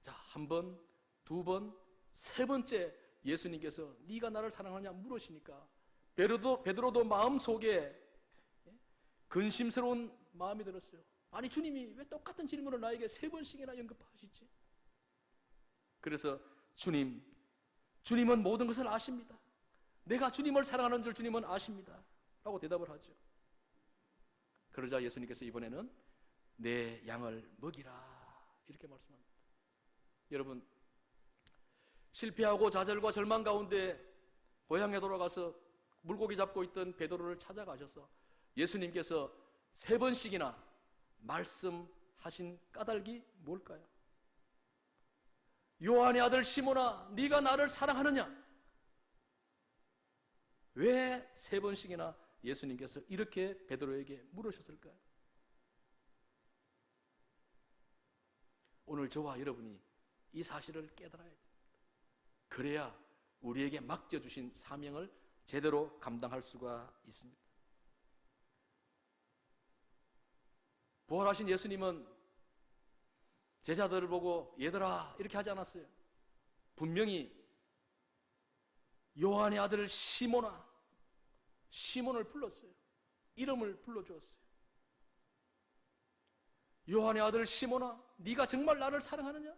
자, 한 번, 두 번, 세 번째 예수님께서 네가 나를 사랑하느냐 물으시니까 베드로도 마음속에 근심스러운 마음이 들었어요. 아니, 주님이 왜 똑같은 질문을 나에게 세 번씩이나 연급하시지? 그래서 주님은 모든 것을 아십니다. 내가 주님을 사랑하는 줄 주님은 아십니다. 라고 대답을 하죠. 그러자 예수님께서 이번에는 내 양을 먹이라 이렇게 말씀합니다. 여러분, 실패하고 좌절과 절망 가운데 고향에 돌아가서 물고기 잡고 있던 베드로를 찾아가셔서 예수님께서 세 번씩이나 말씀하신 까닭이 뭘까요? 요한의 아들 시몬아, 네가 나를 사랑하느냐? 왜 세 번씩이나 예수님께서 이렇게 베드로에게 물으셨을까요? 오늘 저와 여러분이 이 사실을 깨달아야 됩니다. 그래야 우리에게 맡겨주신 사명을 제대로 감당할 수가 있습니다. 부활하신 예수님은 제자들을 보고 얘들아 이렇게 하지 않았어요. 분명히 요한의 아들 시몬을 불렀어요. 이름을 불러주었어요. 요한의 아들 시몬아, 네가 정말 나를 사랑하느냐?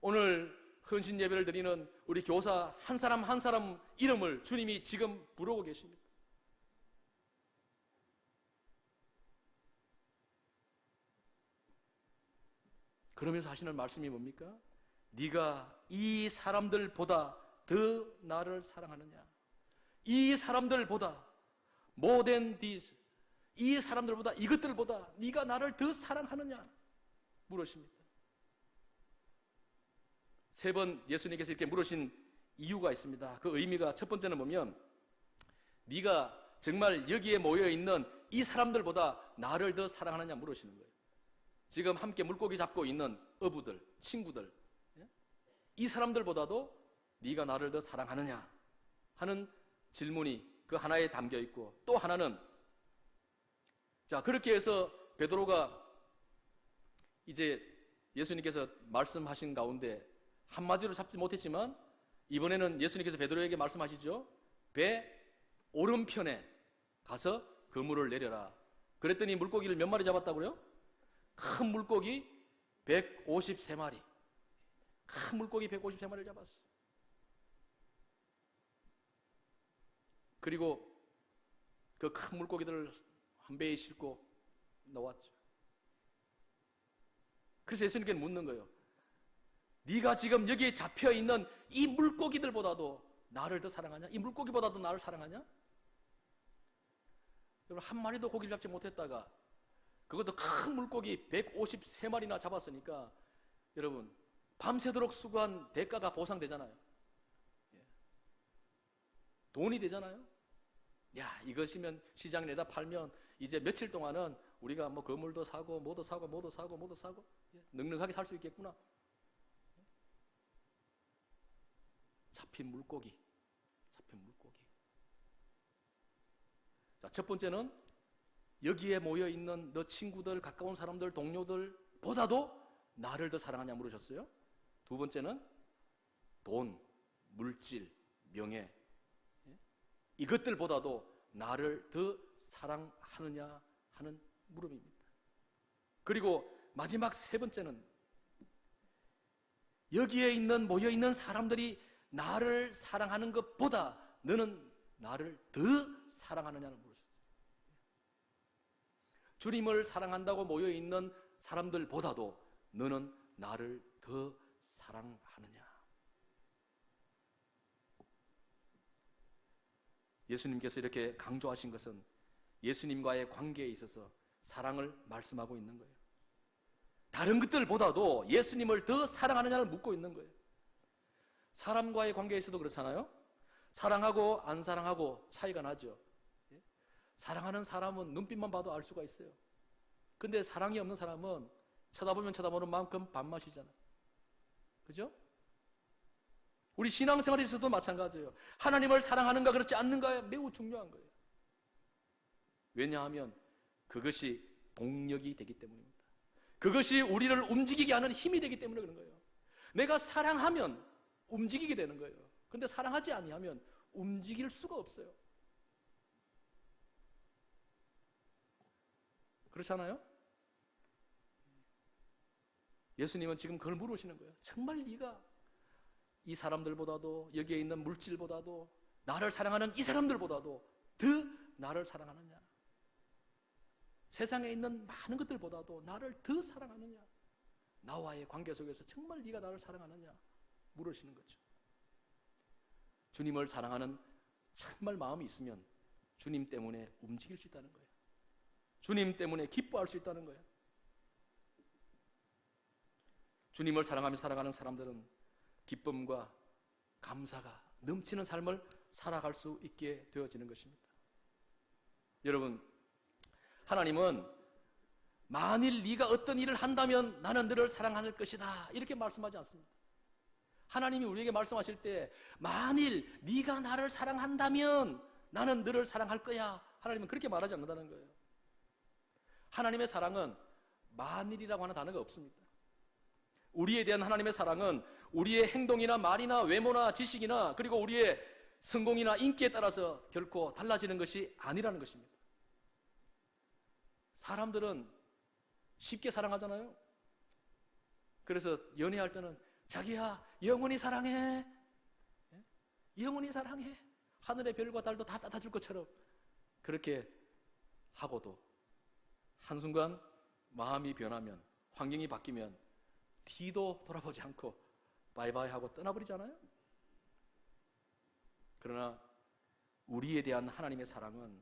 오늘 헌신 예배를 드리는 우리 교사 한 사람 한 사람 이름을 주님이 지금 부르고 계십니다. 그러면서 하시는 말씀이 뭡니까? 네가 이 사람들보다 더 나를 사랑하느냐? 이 사람들보다 more than this, 이 사람들보다 이것들보다 네가 나를 더 사랑하느냐? 물으십니다. 세 번 예수님께서 이렇게 물으신 이유가 있습니다. 그 의미가 첫 번째는 보면 네가 정말 여기에 모여있는 이 사람들보다 나를 더 사랑하느냐 물으시는 거예요. 지금 함께 물고기 잡고 있는 어부들, 친구들, 이 사람들보다도 네가 나를 더 사랑하느냐 하는 질문이 그 하나에 담겨 있고, 또 하나는 자, 그렇게 해서 베드로가 이제 예수님께서 말씀하신 가운데 한마디로 잡지 못했지만 이번에는 예수님께서 베드로에게 말씀하시죠. 배 오른편에 가서 그물을 내려라. 그랬더니 물고기를 몇 마리 잡았다고요? 큰 물고기 153마리. 큰 물고기 153마리를 잡았어. 그리고 그 큰 물고기들을 한 배에 싣고 나왔죠. 그래서 예수님께는 묻는 거예요. 네가 지금 여기에 잡혀있는 이 물고기들보다도 나를 더 사랑하냐? 이 물고기보다도 나를 사랑하냐? 여러분, 한 마리도 고기를 잡지 못했다가 그것도 큰 물고기 153마리나 잡았으니까 여러분 밤새도록 수고한 대가가 보상되잖아요. 돈이 되잖아요. 야, 이것이면 시장에 내다 팔면 이제 며칠 동안은 우리가 뭐 건물도 사고 뭐도 사고 넉넉하게 살 수 있겠구나. 잡힌 물고기. 자, 첫 번째는 여기에 모여 있는 너 친구들, 가까운 사람들, 동료들보다도 나를 더 사랑하냐 물으셨어요. 두 번째는 돈, 물질, 명예, 이것들보다도 나를 더 사랑하느냐 하는 물음입니다. 그리고 마지막 세 번째는 여기에 모여 있는 사람들이 나를 사랑하는 것보다 너는 나를 더 사랑하느냐는 물으셨어요. 주님을 사랑한다고 모여 있는 사람들보다도 너는 나를 더 사랑하느냐. 예수님께서 이렇게 강조하신 것은 예수님과의 관계에 있어서 사랑을 말씀하고 있는 거예요. 다른 것들보다도 예수님을 더 사랑하느냐를 묻고 있는 거예요. 사람과의 관계에서도 그렇잖아요. 사랑하고 안 사랑하고 차이가 나죠. 사랑하는 사람은 눈빛만 봐도 알 수가 있어요. 근데 사랑이 없는 사람은 쳐다보면 쳐다보는 만큼 밥맛이잖아요. 그죠? 우리 신앙생활에서도 마찬가지예요. 하나님을 사랑하는가 그렇지 않는가에 매우 중요한 거예요. 왜냐하면 그것이 동력이 되기 때문입니다. 그것이 우리를 움직이게 하는 힘이 되기 때문에 그런 거예요. 내가 사랑하면 움직이게 되는 거예요. 근데 사랑하지 아니하면 움직일 수가 없어요. 그렇잖아요? 예수님은 지금 그걸 물으시는 거예요. 정말 네가 이 사람들보다도 여기에 있는 물질보다도 나를 사랑하는 이 사람들보다도 더 나를 사랑하느냐? 세상에 있는 많은 것들보다도 나를 더 사랑하느냐? 나와의 관계 속에서 정말 네가 나를 사랑하느냐? 물으시는 거죠. 주님을 사랑하는 정말 마음이 있으면 주님 때문에 움직일 수 있다는 거예요. 주님 때문에 기뻐할 수 있다는 거예요. 주님을 사랑하며 살아가는 사람들은 기쁨과 감사가 넘치는 삶을 살아갈 수 있게 되어지는 것입니다. 여러분, 하나님은 만일 네가 어떤 일을 한다면 나는 너를 사랑할 것이다 이렇게 말씀하지 않습니다. 하나님이 우리에게 말씀하실 때 만일 네가 나를 사랑한다면 나는 너를 사랑할 거야, 하나님은 그렇게 말하지 않는다는 거예요. 하나님의 사랑은 만일이라고 하는 단어가 없습니다. 우리에 대한 하나님의 사랑은 우리의 행동이나 말이나 외모나 지식이나 그리고 우리의 성공이나 인기에 따라서 결코 달라지는 것이 아니라는 것입니다. 사람들은 쉽게 사랑하잖아요. 그래서 연애할 때는 자기야 영원히 사랑해, 영원히 사랑해, 하늘의 별과 달도 다 따다줄 것처럼 그렇게 하고도 한순간 마음이 변하면, 환경이 바뀌면 뒤도 돌아보지 않고 바이바이 하고 떠나버리잖아요. 그러나 우리에 대한 하나님의 사랑은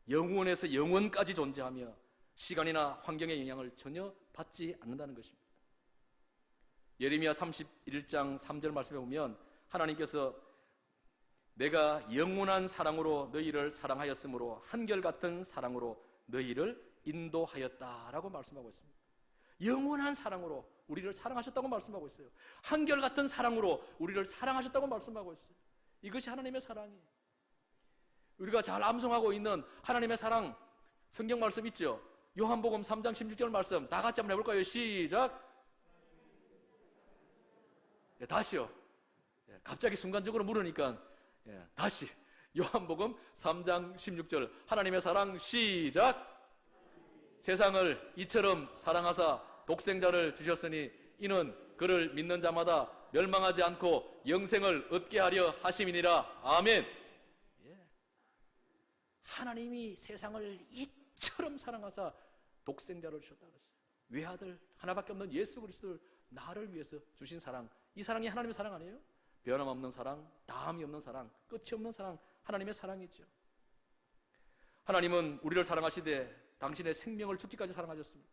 영원에서 영원까지 존재하며 시간이나 환경의 영향을 전혀 받지 않는다는 것입니다. 예레미야 31장 3절 말씀에 보면 하나님께서 내가 영원한 사랑으로 너희를 사랑하였으므로 한결같은 사랑으로 너희를 인도하였다라고 말씀하고 있습니다. 영원한 사랑으로 우리를 사랑하셨다고 말씀하고 있어요. 한결같은 사랑으로 우리를 사랑하셨다고 말씀하고 있어요. 이것이 하나님의 사랑이에요. 우리가 잘 암송하고 있는 하나님의 사랑 성경 말씀 있죠? 요한복음 3장 16절 말씀 다 같이 한번 해볼까요? 시작! 다시요. 갑자기 순간적으로 물으니까 다시 요한복음 3장 16절 하나님의 사랑 시작! 세상을 이처럼 사랑하사 독생자를 주셨으니 이는 그를 믿는 자마다 멸망하지 않고 영생을 얻게 하려 하심이니라. 아멘. 하나님이 세상을 이처럼 사랑하사 독생자를 주셨다 그랬어요. 외아들 하나밖에 없는 예수 그리스도를 나를 위해서 주신 사랑, 이 사랑이 하나님의 사랑 아니에요? 변함없는 사랑, 다함이 없는 사랑, 끝이 없는 사랑, 하나님의 사랑이죠. 하나님은 우리를 사랑하시되 당신의 생명을 죽기까지 사랑하셨습니다.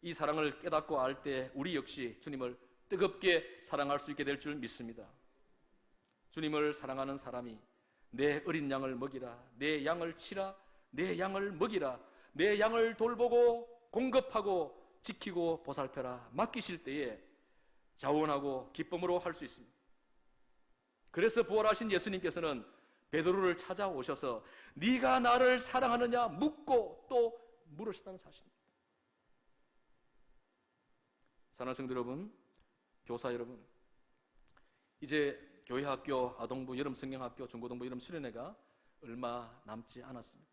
이 사랑을 깨닫고 알 때 우리 역시 주님을 뜨겁게 사랑할 수 있게 될 줄 믿습니다. 주님을 사랑하는 사람이 내 어린 양을 먹이라, 내 양을 치라, 내 양을 먹이라, 내 양을 돌보고 공급하고 지키고 보살펴라 맡기실 때에 자원하고 기쁨으로 할 수 있습니다. 그래서 부활하신 예수님께서는 베드로를 찾아오셔서 네가 나를 사랑하느냐 묻고 또 물으시다는 사실입니다. 사랑하는 성도 여러분, 교사 여러분, 이제 교회학교, 아동부, 여름 성경학교, 중고등부, 여름 수련회가 얼마 남지 않았습니다.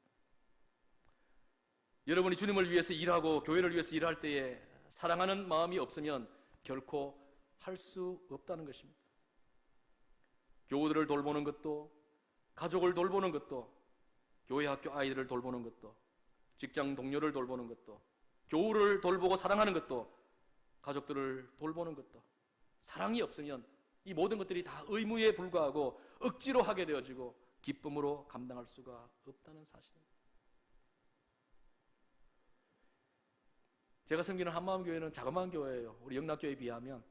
여러분이 주님을 위해서 일하고 교회를 위해서 일할 때에 사랑하는 마음이 없으면 결코 할 수 없다는 것입니다. 교우들을 돌보는 것도, 가족을 돌보는 것도, 교회 학교 아이들을 돌보는 것도, 직장 동료를 돌보는 것도, 교우를 돌보고 사랑하는 것도, 가족들을 돌보는 것도, 사랑이 없으면 이 모든 것들이 다 의무에 불과하고 억지로 하게 되어지고 기쁨으로 감당할 수가 없다는 사실입니다. 제가 섬기는 한마음교회는 자그마한 교회예요. 우리 영락교회에 비하면.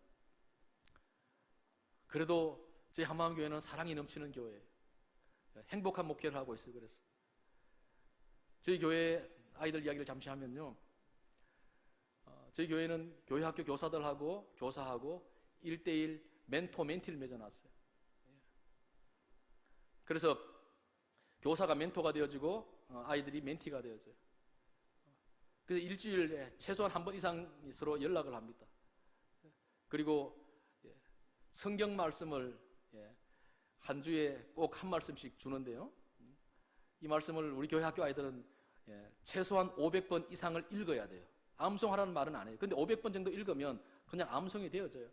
그래도 제 한마음교회는 사랑이 넘치는 교회예요. 행복한 목회를 하고 있어요. 그래서 저희 교회 아이들 이야기를 잠시 하면요, 저희 교회는 교회 학교 교사들하고 교사하고 1대1 멘토 멘티를 맺어놨어요. 그래서 교사가 멘토가 되어지고 아이들이 멘티가 되어져요. 그래서 일주일에 최소한 한 번 이상 서로 연락을 합니다. 그리고 성경 말씀을 한 주에 꼭 한 말씀씩 주는데요, 이 말씀을 우리 교회 학교 아이들은 최소한 500번 이상을 읽어야 돼요. 암송하라는 말은 안 해요. 근데 500번 정도 읽으면 그냥 암송이 되어져요.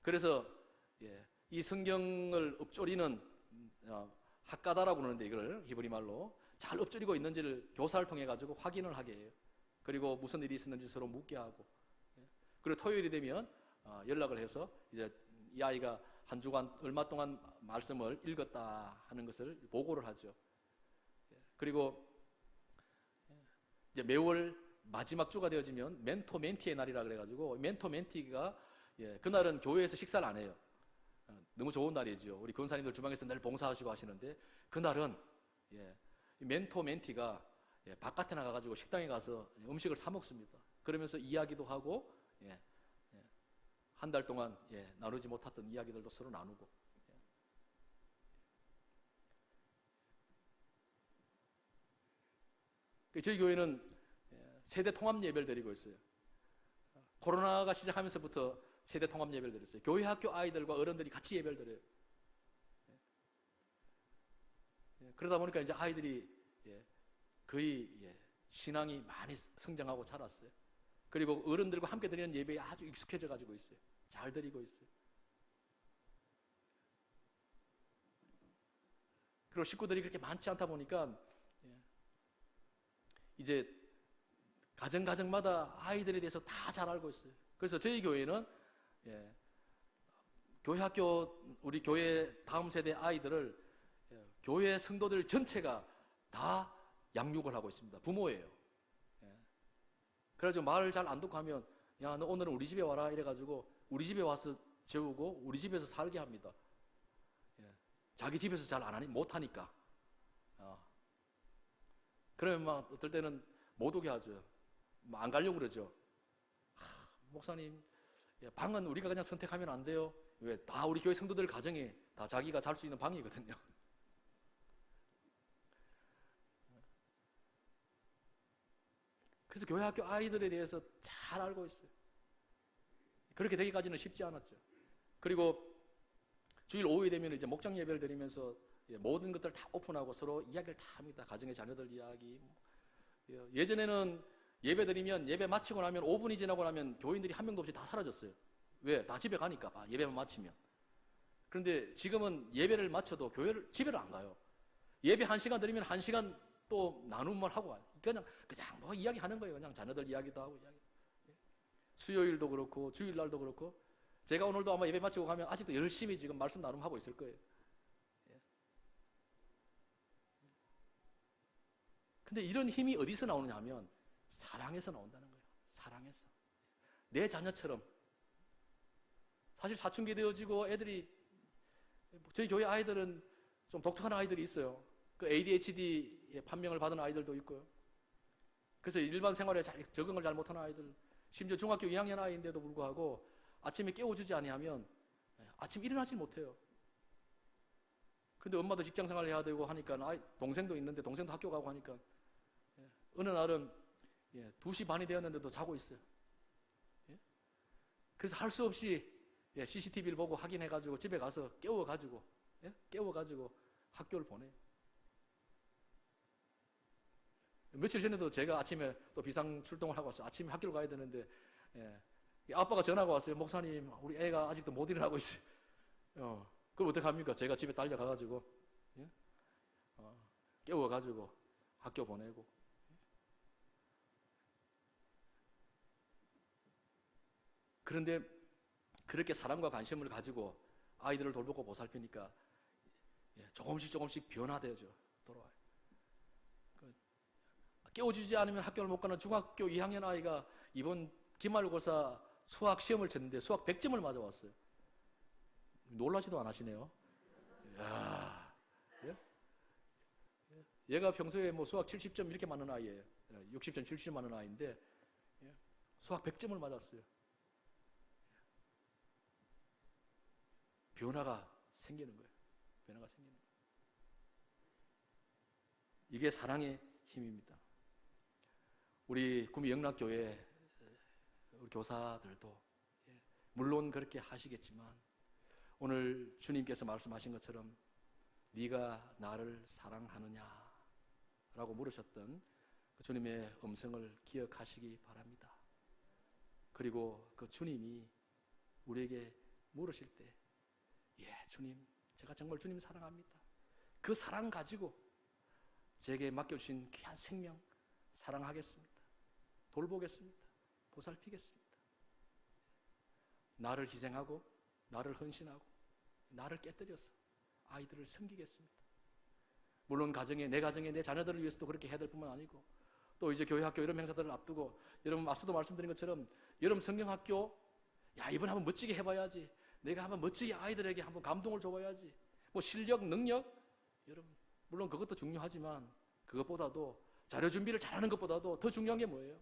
그래서 이 성경을 읊조리는 학가다라고 그러는데, 이걸 히브리 말로 잘 읊조리고 있는지를 교사를 통해 가지고 확인을 하게 해요. 그리고 무슨 일이 있었는지 서로 묻게 하고, 그리고 토요일이 되면 연락을 해서 이제 이 아이가 한 주간 얼마 동안 말씀을 읽었다 하는 것을 보고를 하죠. 그리고 이제 매월 마지막 주가 되어지면 멘토 멘티의 날이라 그래가지고, 멘토 멘티가 그날은 교회에서 식사를 안 해요. 너무 좋은 날이죠. 우리 권사님들 주방에서 늘 봉사하시고 하시는데, 그날은 멘토 멘티가 바깥에 나가가지고 식당에 가서 음식을 사 먹습니다. 그러면서 이야기도 하고, 한 달 동안 나누지 못했던 이야기들도 서로 나누고. 저희 교회는 세대 통합 예배를 드리고 있어요. 코로나가 시작하면서부터 세대 통합 예배를 드렸어요. 교회 학교 아이들과 어른들이 같이 예배를 드려요. 그러다 보니까 이제 아이들이 거의 신앙이 많이 성장하고 자랐어요. 그리고 어른들과 함께 드리는 예배에 아주 익숙해져 가지고 있어요. 잘 드리고 있어요. 그리고 식구들이 그렇게 많지 않다 보니까 이제 가정마다 아이들에 대해서 다 잘 알고 있어요. 그래서 저희 교회는 교회 학교, 우리 교회 다음 세대 아이들을 교회 성도들 전체가 다 양육을 하고 있습니다. 부모예요. 그래가지고 말 잘 안 듣고 하면, 야, 너 오늘은 우리 집에 와라 이래가지고 우리 집에 와서 재우고 우리 집에서 살게 합니다. 자기 집에서 잘 안 하니 못하니까. 그러면 막 어떨 때는 못 오게 하죠. 안 가려고 그러죠. 목사님, 방은 우리가 그냥 선택하면 안 돼요. 왜? 다 우리 교회 성도들 가정에 다 자기가 잘 수 있는 방이거든요. 그래서 교회 학교 아이들에 대해서 잘 알고 있어요. 그렇게 되기까지는 쉽지 않았죠. 그리고 주일 오후에 되면 이제 목장 예배를 드리면서 모든 것들 다 오픈하고 서로 이야기를 다 합니다. 가정의 자녀들 이야기. 예전에는 예배 드리면 예배 마치고 나면 5분이 지나고 나면 교인들이 한 명도 없이 다 사라졌어요. 왜? 다 집에 가니까, 예배만 마치면. 그런데 지금은 예배를 마쳐도 집에를 안 가요. 예배 1시간 드리면 1시간 또 나눔을 하고 와요. 그냥 뭐 이야기하는 거예요. 그냥 자녀들 이야기도 하고 이야기. 수요일도 그렇고 주일날도 그렇고, 제가 오늘도 아마 예배 마치고 가면 아직도 열심히 지금 말씀 나눔하고 있을 거예요. 근데 이런 힘이 어디서 나오느냐 하면 사랑에서 나온다는 거예요. 사랑에서. 내 자녀처럼. 사실 사춘기 되어지고 애들이, 저희 교회 아이들은 좀 독특한 아이들이 있어요. 그 ADHD 판명을 받은 아이들도 있고요. 그래서 일반 생활에 적응을 잘 못하는 아이들, 심지어 중학교 2학년 아이인데도 불구하고 아침에 깨워주지 아니하면 아침 일어나지 못해요. 근데 엄마도 직장 생활을 해야 되고 하니까, 동생도 있는데 동생도 학교 가고 하니까, 어느 날은 2시 반이 되었는데도 자고 있어요. 그래서 할 수 없이 CCTV를 보고 확인해가지고 집에 가서 깨워가지고 학교를 보내요. 며칠 전에도 제가 아침에 또 비상 출동을 하고 왔어요. 아침에 학교를 가야 되는데, 아빠가 전화가 왔어요. 목사님, 우리 애가 아직도 못 일어나고 있어요. 그럼 어떡합니까? 제가 집에 달려가가지고, 깨워가지고 학교 보내고. 그런데 그렇게 사랑과 관심을 가지고 아이들을 돌보고 보살피니까 조금씩 변화되죠. 돌아와요. 깨워주지 않으면 학교를 못 가는 중학교 2학년 아이가 이번 기말고사 수학 시험을 쳤는데 수학 100점을 맞아왔어요. 놀라지도 않으시네요. 이야, 얘가 평소에 뭐 수학 70점 이렇게 맞는 아이예요. 60점, 70점 맞는 아이인데 수학 100점을 맞았어요. 변화가 생기는 거예요. 변화가 생기는 거예요. 이게 사랑의 힘입니다. 우리 구미 영락교회 우리 교사들도 물론 그렇게 하시겠지만 오늘 주님께서 말씀하신 것처럼 네가 나를 사랑하느냐라고 물으셨던 그 주님의 음성을 기억하시기 바랍니다. 그리고 그 주님이 우리에게 물으실 때 주님, 제가 정말 주님 사랑합니다. 그 사랑 가지고 제게 맡겨주신 귀한 생명 사랑하겠습니다. 돌보겠습니다. 보살피겠습니다. 나를 희생하고 나를 헌신하고 나를 깨뜨려서 아이들을 섬기겠습니다. 물론 내 가정에 내 자녀들을 위해서도 그렇게 해야 될 뿐만 아니고 또 이제 교회 학교 여름 행사들을 앞두고 여러분 앞서도 말씀드린 것처럼 여름 성경학교 이번에 한번 멋지게 해봐야지. 내가 한번 멋지게 아이들에게 한번 감동을 줘봐야지. 뭐 실력, 능력 여러분 물론 그것도 중요하지만 그것보다도 자료 준비를 잘하는 것보다도 더 중요한 게 뭐예요?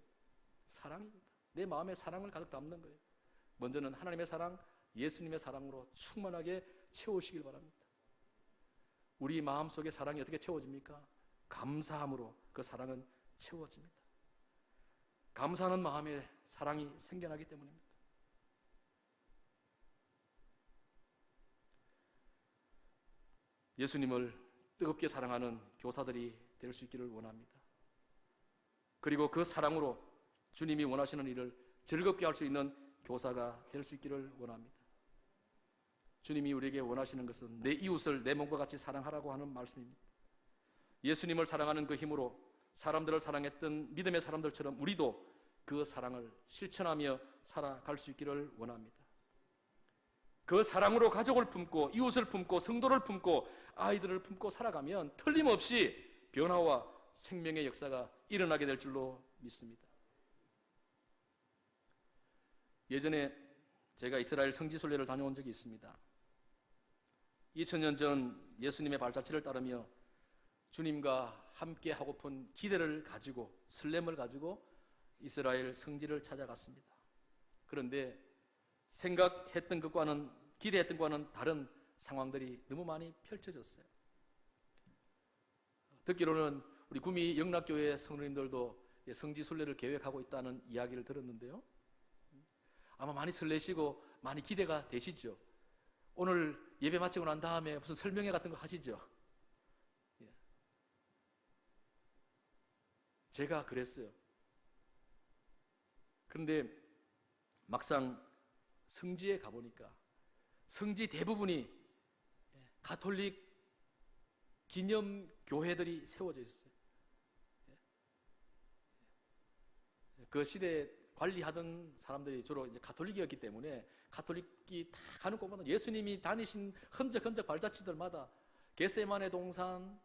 사랑입니다. 내 마음에 사랑을 가득 담는 거예요. 먼저는 하나님의 사랑, 예수님의 사랑으로 충만하게 채우시길 바랍니다. 우리 마음속에 사랑이 어떻게 채워집니까? 감사함으로 그 사랑은 채워집니다. 감사하는 마음에 사랑이 생겨나기 때문입니다. 예수님을 뜨겁게 사랑하는 교사들이 될 수 있기를 원합니다. 그리고 그 사랑으로 주님이 원하시는 일을 즐겁게 할 수 있는 교사가 될 수 있기를 원합니다. 주님이 우리에게 원하시는 것은 내 이웃을 내 몸과 같이 사랑하라고 하는 말씀입니다. 예수님을 사랑하는 그 힘으로 사람들을 사랑했던 믿음의 사람들처럼 우리도 그 사랑을 실천하며 살아갈 수 있기를 원합니다. 그 사랑으로 가족을 품고 이웃을 품고 성도를 품고 아이들을 품고 살아가면 틀림없이 변화와 생명의 역사가 일어나게 될 줄로 믿습니다. 예전에 제가 이스라엘 성지순례를 다녀온 적이 있습니다. 2000년 전 예수님의 발자취를 따르며 주님과 함께 하고픈 기대를 가지고 설렘을 가지고 이스라엘 성지를 찾아갔습니다. 그런데 생각했던 것과는 기대했던 것과는 다른 상황들이 너무 많이 펼쳐졌어요. 듣기로는 우리 구미 영락교회 성도님들도 성지순례를 계획하고 있다는 이야기를 들었는데요. 아마 많이 설레시고 많이 기대가 되시죠. 오늘 예배 마치고 난 다음에 무슨 설명회 같은 거 하시죠. 제가 그랬어요. 그런데 막상 성지에 가보니까 성지 대부분이 가톨릭 기념 교회들이 세워져 있었어요. 그 시대에 관리하던 사람들이 주로 이제 가톨릭이었기 때문에 가톨릭이 다 가는 곳마다 예수님이 다니신 흔적 발자취들마다 겟세마네 동산,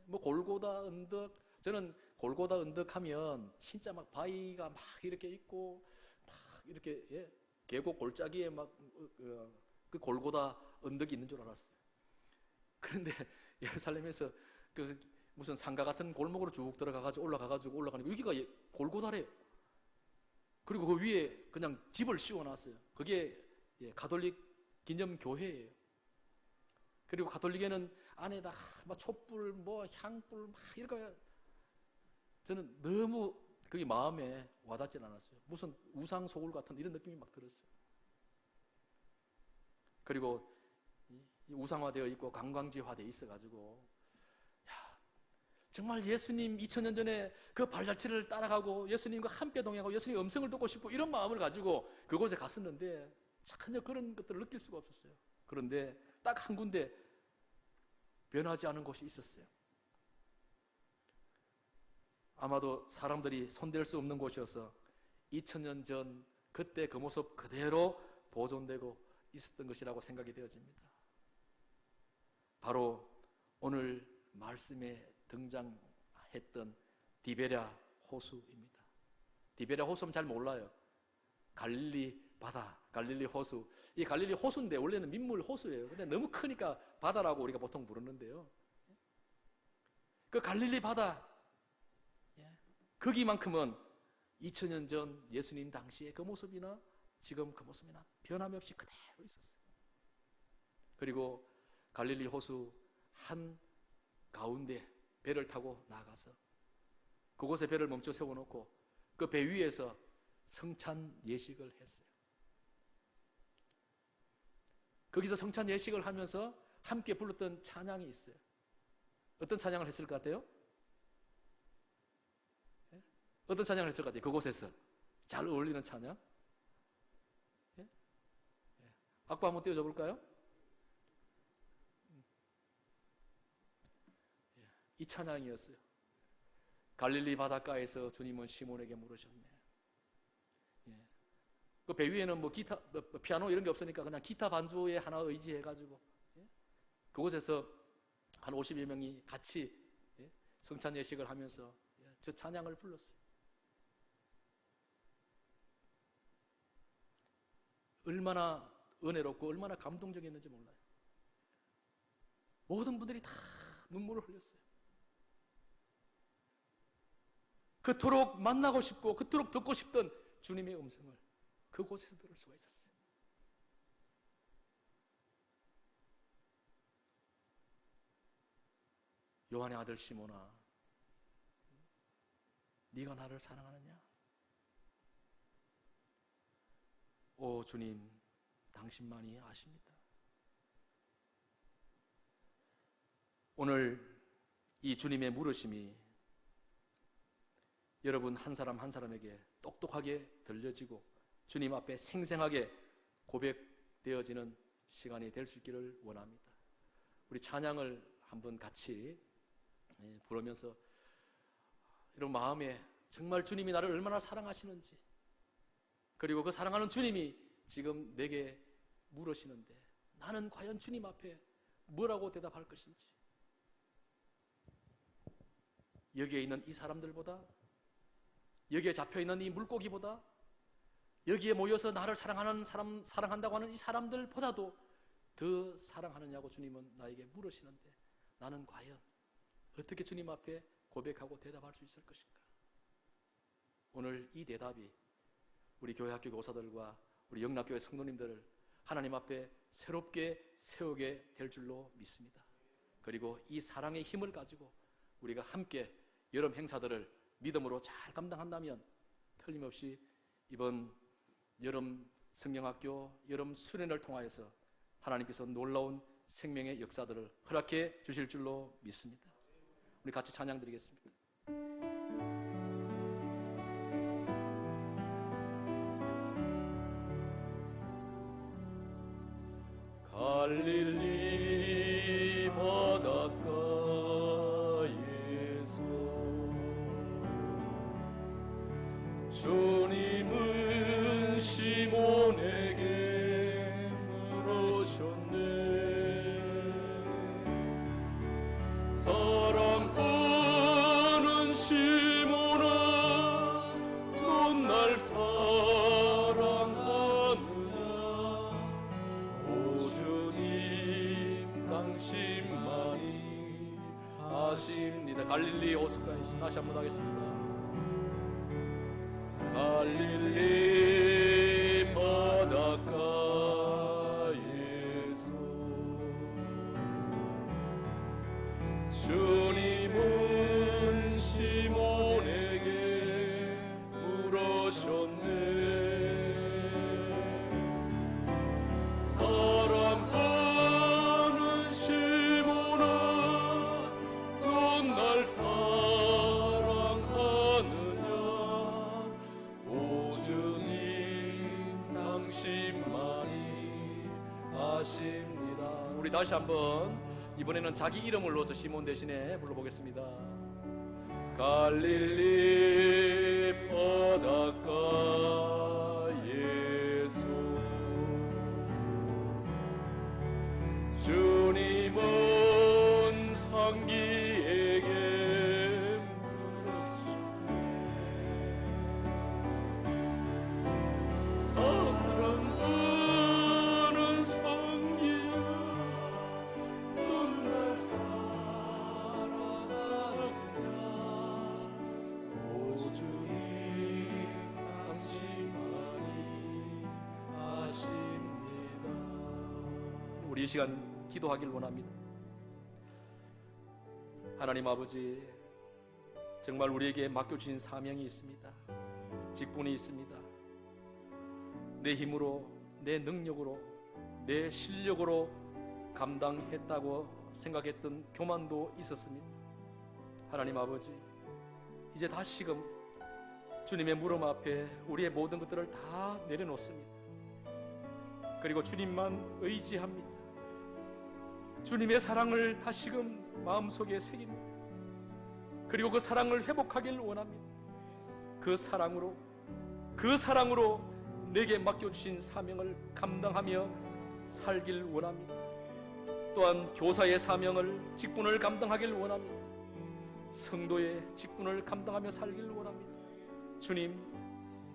뭐 골고다 언덕, 저는 골고다 언덕하면 진짜 막 바위가 막 이렇게 있고 막 이렇게 계곡 골짜기에 막 그 골고다 언덕이 있는 줄 알았어요. 그런데 예루살렘에서 그 무슨 상가 같은 골목으로 쭉 들어가가지고 올라가니까 여기가 골고다래요. 그리고 그 위에 그냥 집을 씌워놨어요. 그게 가톨릭 기념교회예요. 그리고 가톨릭에는 안에다 막 촛불, 뭐 향불 막 이렇게, 저는 너무 그게 마음에 와닿질 않았어요. 무슨 우상 소굴 같은 이런 느낌이 막 들었어요. 그리고 우상화되어 있고 관광지화되어 있어가지고, 야, 정말 예수님 2000년 전에 그 발자취를 따라가고 예수님과 함께 동행하고 예수님 음성을 듣고 싶고 이런 마음을 가지고 그곳에 갔었는데 전혀 그런 것들을 느낄 수가 없었어요. 그런데 딱 한 군데 변하지 않은 곳이 있었어요. 아마도 사람들이 손댈 수 없는 곳이어서 2000년 전 그때 그 모습 그대로 보존되고 있었던 것이라고 생각이 되어집니다. 바로 오늘 말씀에 등장했던 디베랴 호수입니다. 디베랴 호수는 잘 몰라요. 갈릴리 바다, 갈릴리 호수. 이 갈릴리 호수인데 원래는 민물 호수예요. 근데 너무 크니까 바다라고 우리가 보통 부르는데요. 그 갈릴리 바다, 거기만큼은 2000년 전 예수님 당시의 그 모습이나 지금 그 모습이나 변함이 없이 그대로 있었어요. 그리고 갈릴리 호수 한 가운데 배를 타고 나가서 그곳에 배를 멈춰 세워놓고 그 배 위에서 성찬 예식을 했어요. 거기서 성찬 예식을 하면서 함께 불렀던 찬양이 있어요. 어떤 찬양을 했을 것 같아요? 어떤 찬양을 했을 것 같아요? 그곳에서 잘 어울리는 찬양? 악보 한번 띄워줘 볼까요? 이 찬양이었어요. 갈릴리 바닷가에서 주님은 시몬에게 물으셨네. 그 배 위에는 뭐 기타, 피아노 이런 게 없으니까 그냥 기타 반주에 하나 의지해가지고 그곳에서 한 50여 명이 같이 성찬 예식을 하면서 저 찬양을 불렀어요. 얼마나 은혜롭고 얼마나 감동적이었는지 몰라요. 모든 분들이 다 눈물을 흘렸어요. 그토록 만나고 싶고 그토록 듣고 싶던 주님의 음성을 그곳에서 들을 수가 있었어요. 요한의 아들 시몬아, 네가 나를 사랑하느냐? 오 주님, 당신만이 아십니다. 오늘 이 주님의 물으심이 여러분 한 사람 한 사람에게 똑똑하게 들려지고 주님 앞에 생생하게 고백되어지는 시간이 될 수 있기를 원합니다. 우리 찬양을 한번 같이 부르면서 이런 마음에 정말 주님이 나를 얼마나 사랑하시는지, 그리고 그 사랑하는 주님이 지금 내게 물으시는데 나는 과연 주님 앞에 뭐라고 대답할 것인지, 여기에 있는 이 사람들보다, 여기에 잡혀있는 이 물고기보다, 여기에 모여서 나를 사랑한다고 하는 이 사람들보다도 더 사랑하느냐고 주님은 나에게 물으시는데 나는 과연 어떻게 주님 앞에 고백하고 대답할 수 있을 것인가? 오늘 이 대답이 우리 교회 학교 교사들과 우리 영락교회 성도님들을 하나님 앞에 새롭게 세우게 될 줄로 믿습니다. 그리고 이 사랑의 힘을 가지고 우리가 함께 여름 행사들을 믿음으로 잘 감당한다면 틀림없이 이번 여름 성경학교 여름 수련을 통하여서 하나님께서 놀라운 생명의 역사들을 허락해 주실 줄로 믿습니다. 우리 같이 찬양 드리겠습니다. 갈릴리 바닷가에서 주님은 시몬에게 물으셨네. 사랑하는 아십니다. 갈릴리 호숫가에 다시 한번 하겠습니다. 갈릴리 바닷가에서 주님은 시몬에게 물으셨네. 사랑하는 시몬아, 넌 날 사랑하느냐? 오주님 당신만이 아십니다. 우리 다시 한번 이번에는 자기 이름을 넣어서 시몬 대신에 불러보겠습니다. 갈릴리 바닷가에서 주님은 상기에게 사랑하는 상기야, 넌 날 사랑하느냐? 오주님 당신만이 아십니다. 우리 이 시간 기도하길 원합니다. 하나님 아버지, 정말 우리에게 맡겨주신 사명이 있습니다. 직분이 있습니다. 내 힘으로, 내 능력으로, 내 실력으로 감당했다고 생각했던 교만도 있었습니다. 하나님 아버지, 이제 다시금 주님의 무릎 앞에 우리의 모든 것들을 다 내려놓습니다. 그리고 주님만 의지합니다. 주님의 사랑을 다시금 마음속에 새깁니다. 그리고 그 사랑을 회복하길 원합니다. 그 사랑으로 내게 맡겨주신 사명을 감당하며 살길 원합니다. 또한 교사의 사명을, 직분을 감당하길 원합니다. 성도의 직분을 감당하며 살길 원합니다. 주님,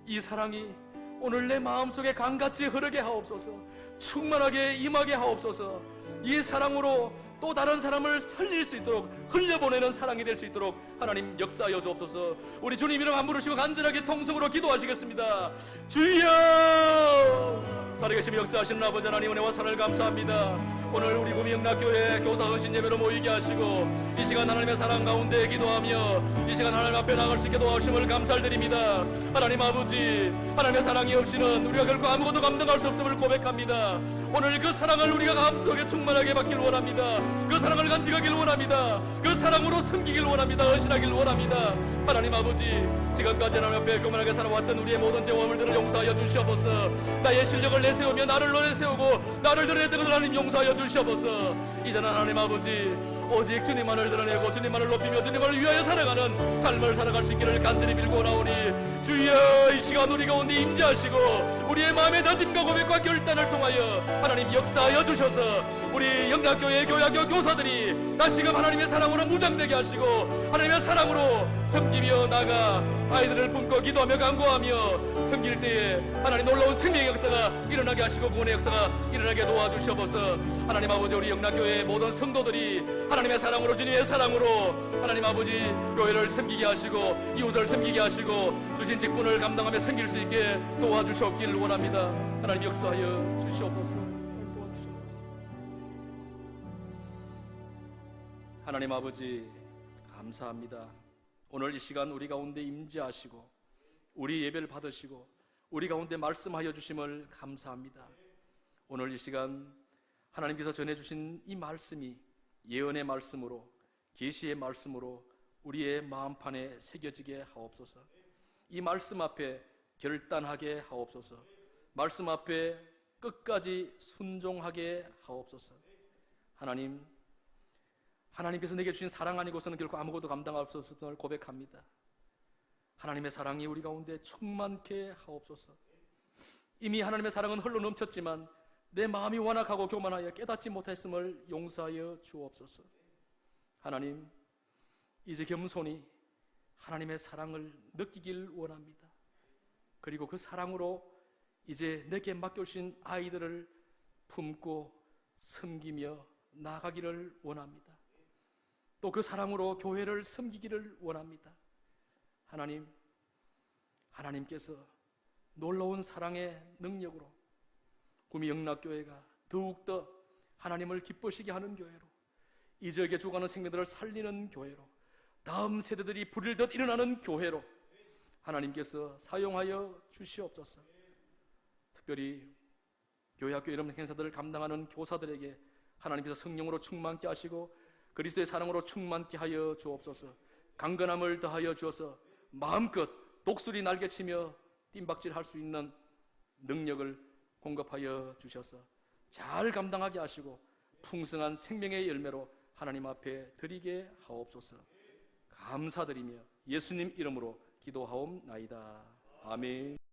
이 사랑이 오늘 내 마음속에 강같이 흐르게 하옵소서. 충만하게 임하게 하옵소서. 이 사랑으로 또 다른 사람을 살릴 수 있도록, 흘려보내는 사랑이 될 수 있도록 하나님 역사하여 주옵소서. 우리 주님 이름 한 부르시고 간절하게 통성으로 기도하시겠습니다. 주여! 살아계신 역사하시는 아버지 하나님, 은혜와 사랑을 감사합니다. 오늘 우리 구미영락교회 교사 헌신 예배로 모이게 하시고 이 시간 하나님의 사랑 가운데 기도하며 이 시간 하나님 앞에 나갈 수 있게 도와주심을 감사드립니다. 하나님 아버지, 하나님의 사랑이 없이는 우리가 결코 아무것도 감당할 수 없음을 고백합니다. 오늘 그 사랑을 우리가 마음속에 충만하게 받길 원합니다. 그 사랑을 간직하길 원합니다. 그 사랑으로 섬기길 원합니다. 헌신하길 원합니다. 하나님 아버지, 지금까지 하나님 앞에 교만하게 살아왔던 우리의 모든 죄와 허물들을 용서하여 주시옵소서. 나의 실력을 내세우며 나를 내세우고 나를 드러냈던 하나님 용서하여 주시옵소서. 이제는 하나님 아버지, 오직 주님만을 드러내고 주님만을 높이며 주님을 위하여 살아가는 삶을 살아갈 수 있기를 간절히 빌고 나오니 주여, 이 시간 우리 가운데 임재하시고 우리의 마음의 다짐과 고백과 결단을 통하여 하나님 역사하여 주셔서 우리 영락교회 교야교 교사들이 다시금 하나님의 사랑으로 무장되게 하시고 하나님의 사랑으로 섬기며 나가 아이들을 품고 기도하며 간구하며 섬길 때에 하나님 놀라운 생명의 역사가 일어나게 하시고 구원의 역사가 일어나게 도와주시옵소서. 하나님 아버지, 우리 영락교회의 모든 성도들이 하나님의 사랑으로, 주님의 사랑으로 하나님 아버지 교회를 섬기게 하시고 이웃을 섬기게 하시고 주신 직분을 감당하며 섬길 수 있게 도와주시옵길 원합니다. 하나님 역사하여 주시옵소서. 하나님 아버지, 감사합니다. 오늘 이 시간 우리 가운데 임재하시고 우리 예배를 받으시고 우리 가운데 말씀하여 주심을 감사합니다. 오늘 이 시간 하나님께서 전해주신 이 말씀이 예언의 말씀으로, 계시의 말씀으로 우리의 마음판에 새겨지게 하옵소서. 이 말씀 앞에 결단하게 하옵소서. 말씀 앞에 끝까지 순종하게 하옵소서. 하나님께서 내게 주신 사랑 아니고서는 결코 아무것도 감당할 수 없음을 고백합니다. 하나님의 사랑이 우리 가운데 충만케 하옵소서. 이미 하나님의 사랑은 흘러 넘쳤지만 내 마음이 완악하고 교만하여 깨닫지 못했음을 용서하여 주옵소서. 하나님, 이제 겸손히 하나님의 사랑을 느끼길 원합니다. 그리고 그 사랑으로 이제 내게 맡겨주신 아이들을 품고 섬기며 나아가기를 원합니다. 또 그 사랑으로 교회를 섬기기를 원합니다. 하나님께서 놀라운 사랑의 능력으로 구미 영락교회가 더욱더 하나님을 기쁘시게 하는 교회로, 이 지역에 죽어가는 생명들을 살리는 교회로, 다음 세대들이 부릴듯 일어나는 교회로 하나님께서 사용하여 주시옵소서. 특별히 교회학교 이런 행사들을 감당하는 교사들에게 하나님께서 성령으로 충만케 하시고 그리스도의 사랑으로 충만케 하여 주옵소서. 강건함을 더하여 주어서 마음껏 독수리 날개치며 뜀박질할 수 있는 능력을 공급하여 주셔서 잘 감당하게 하시고 풍성한 생명의 열매로 하나님 앞에 드리게 하옵소서. 감사드리며 예수님 이름으로 기도하옵나이다. 아멘.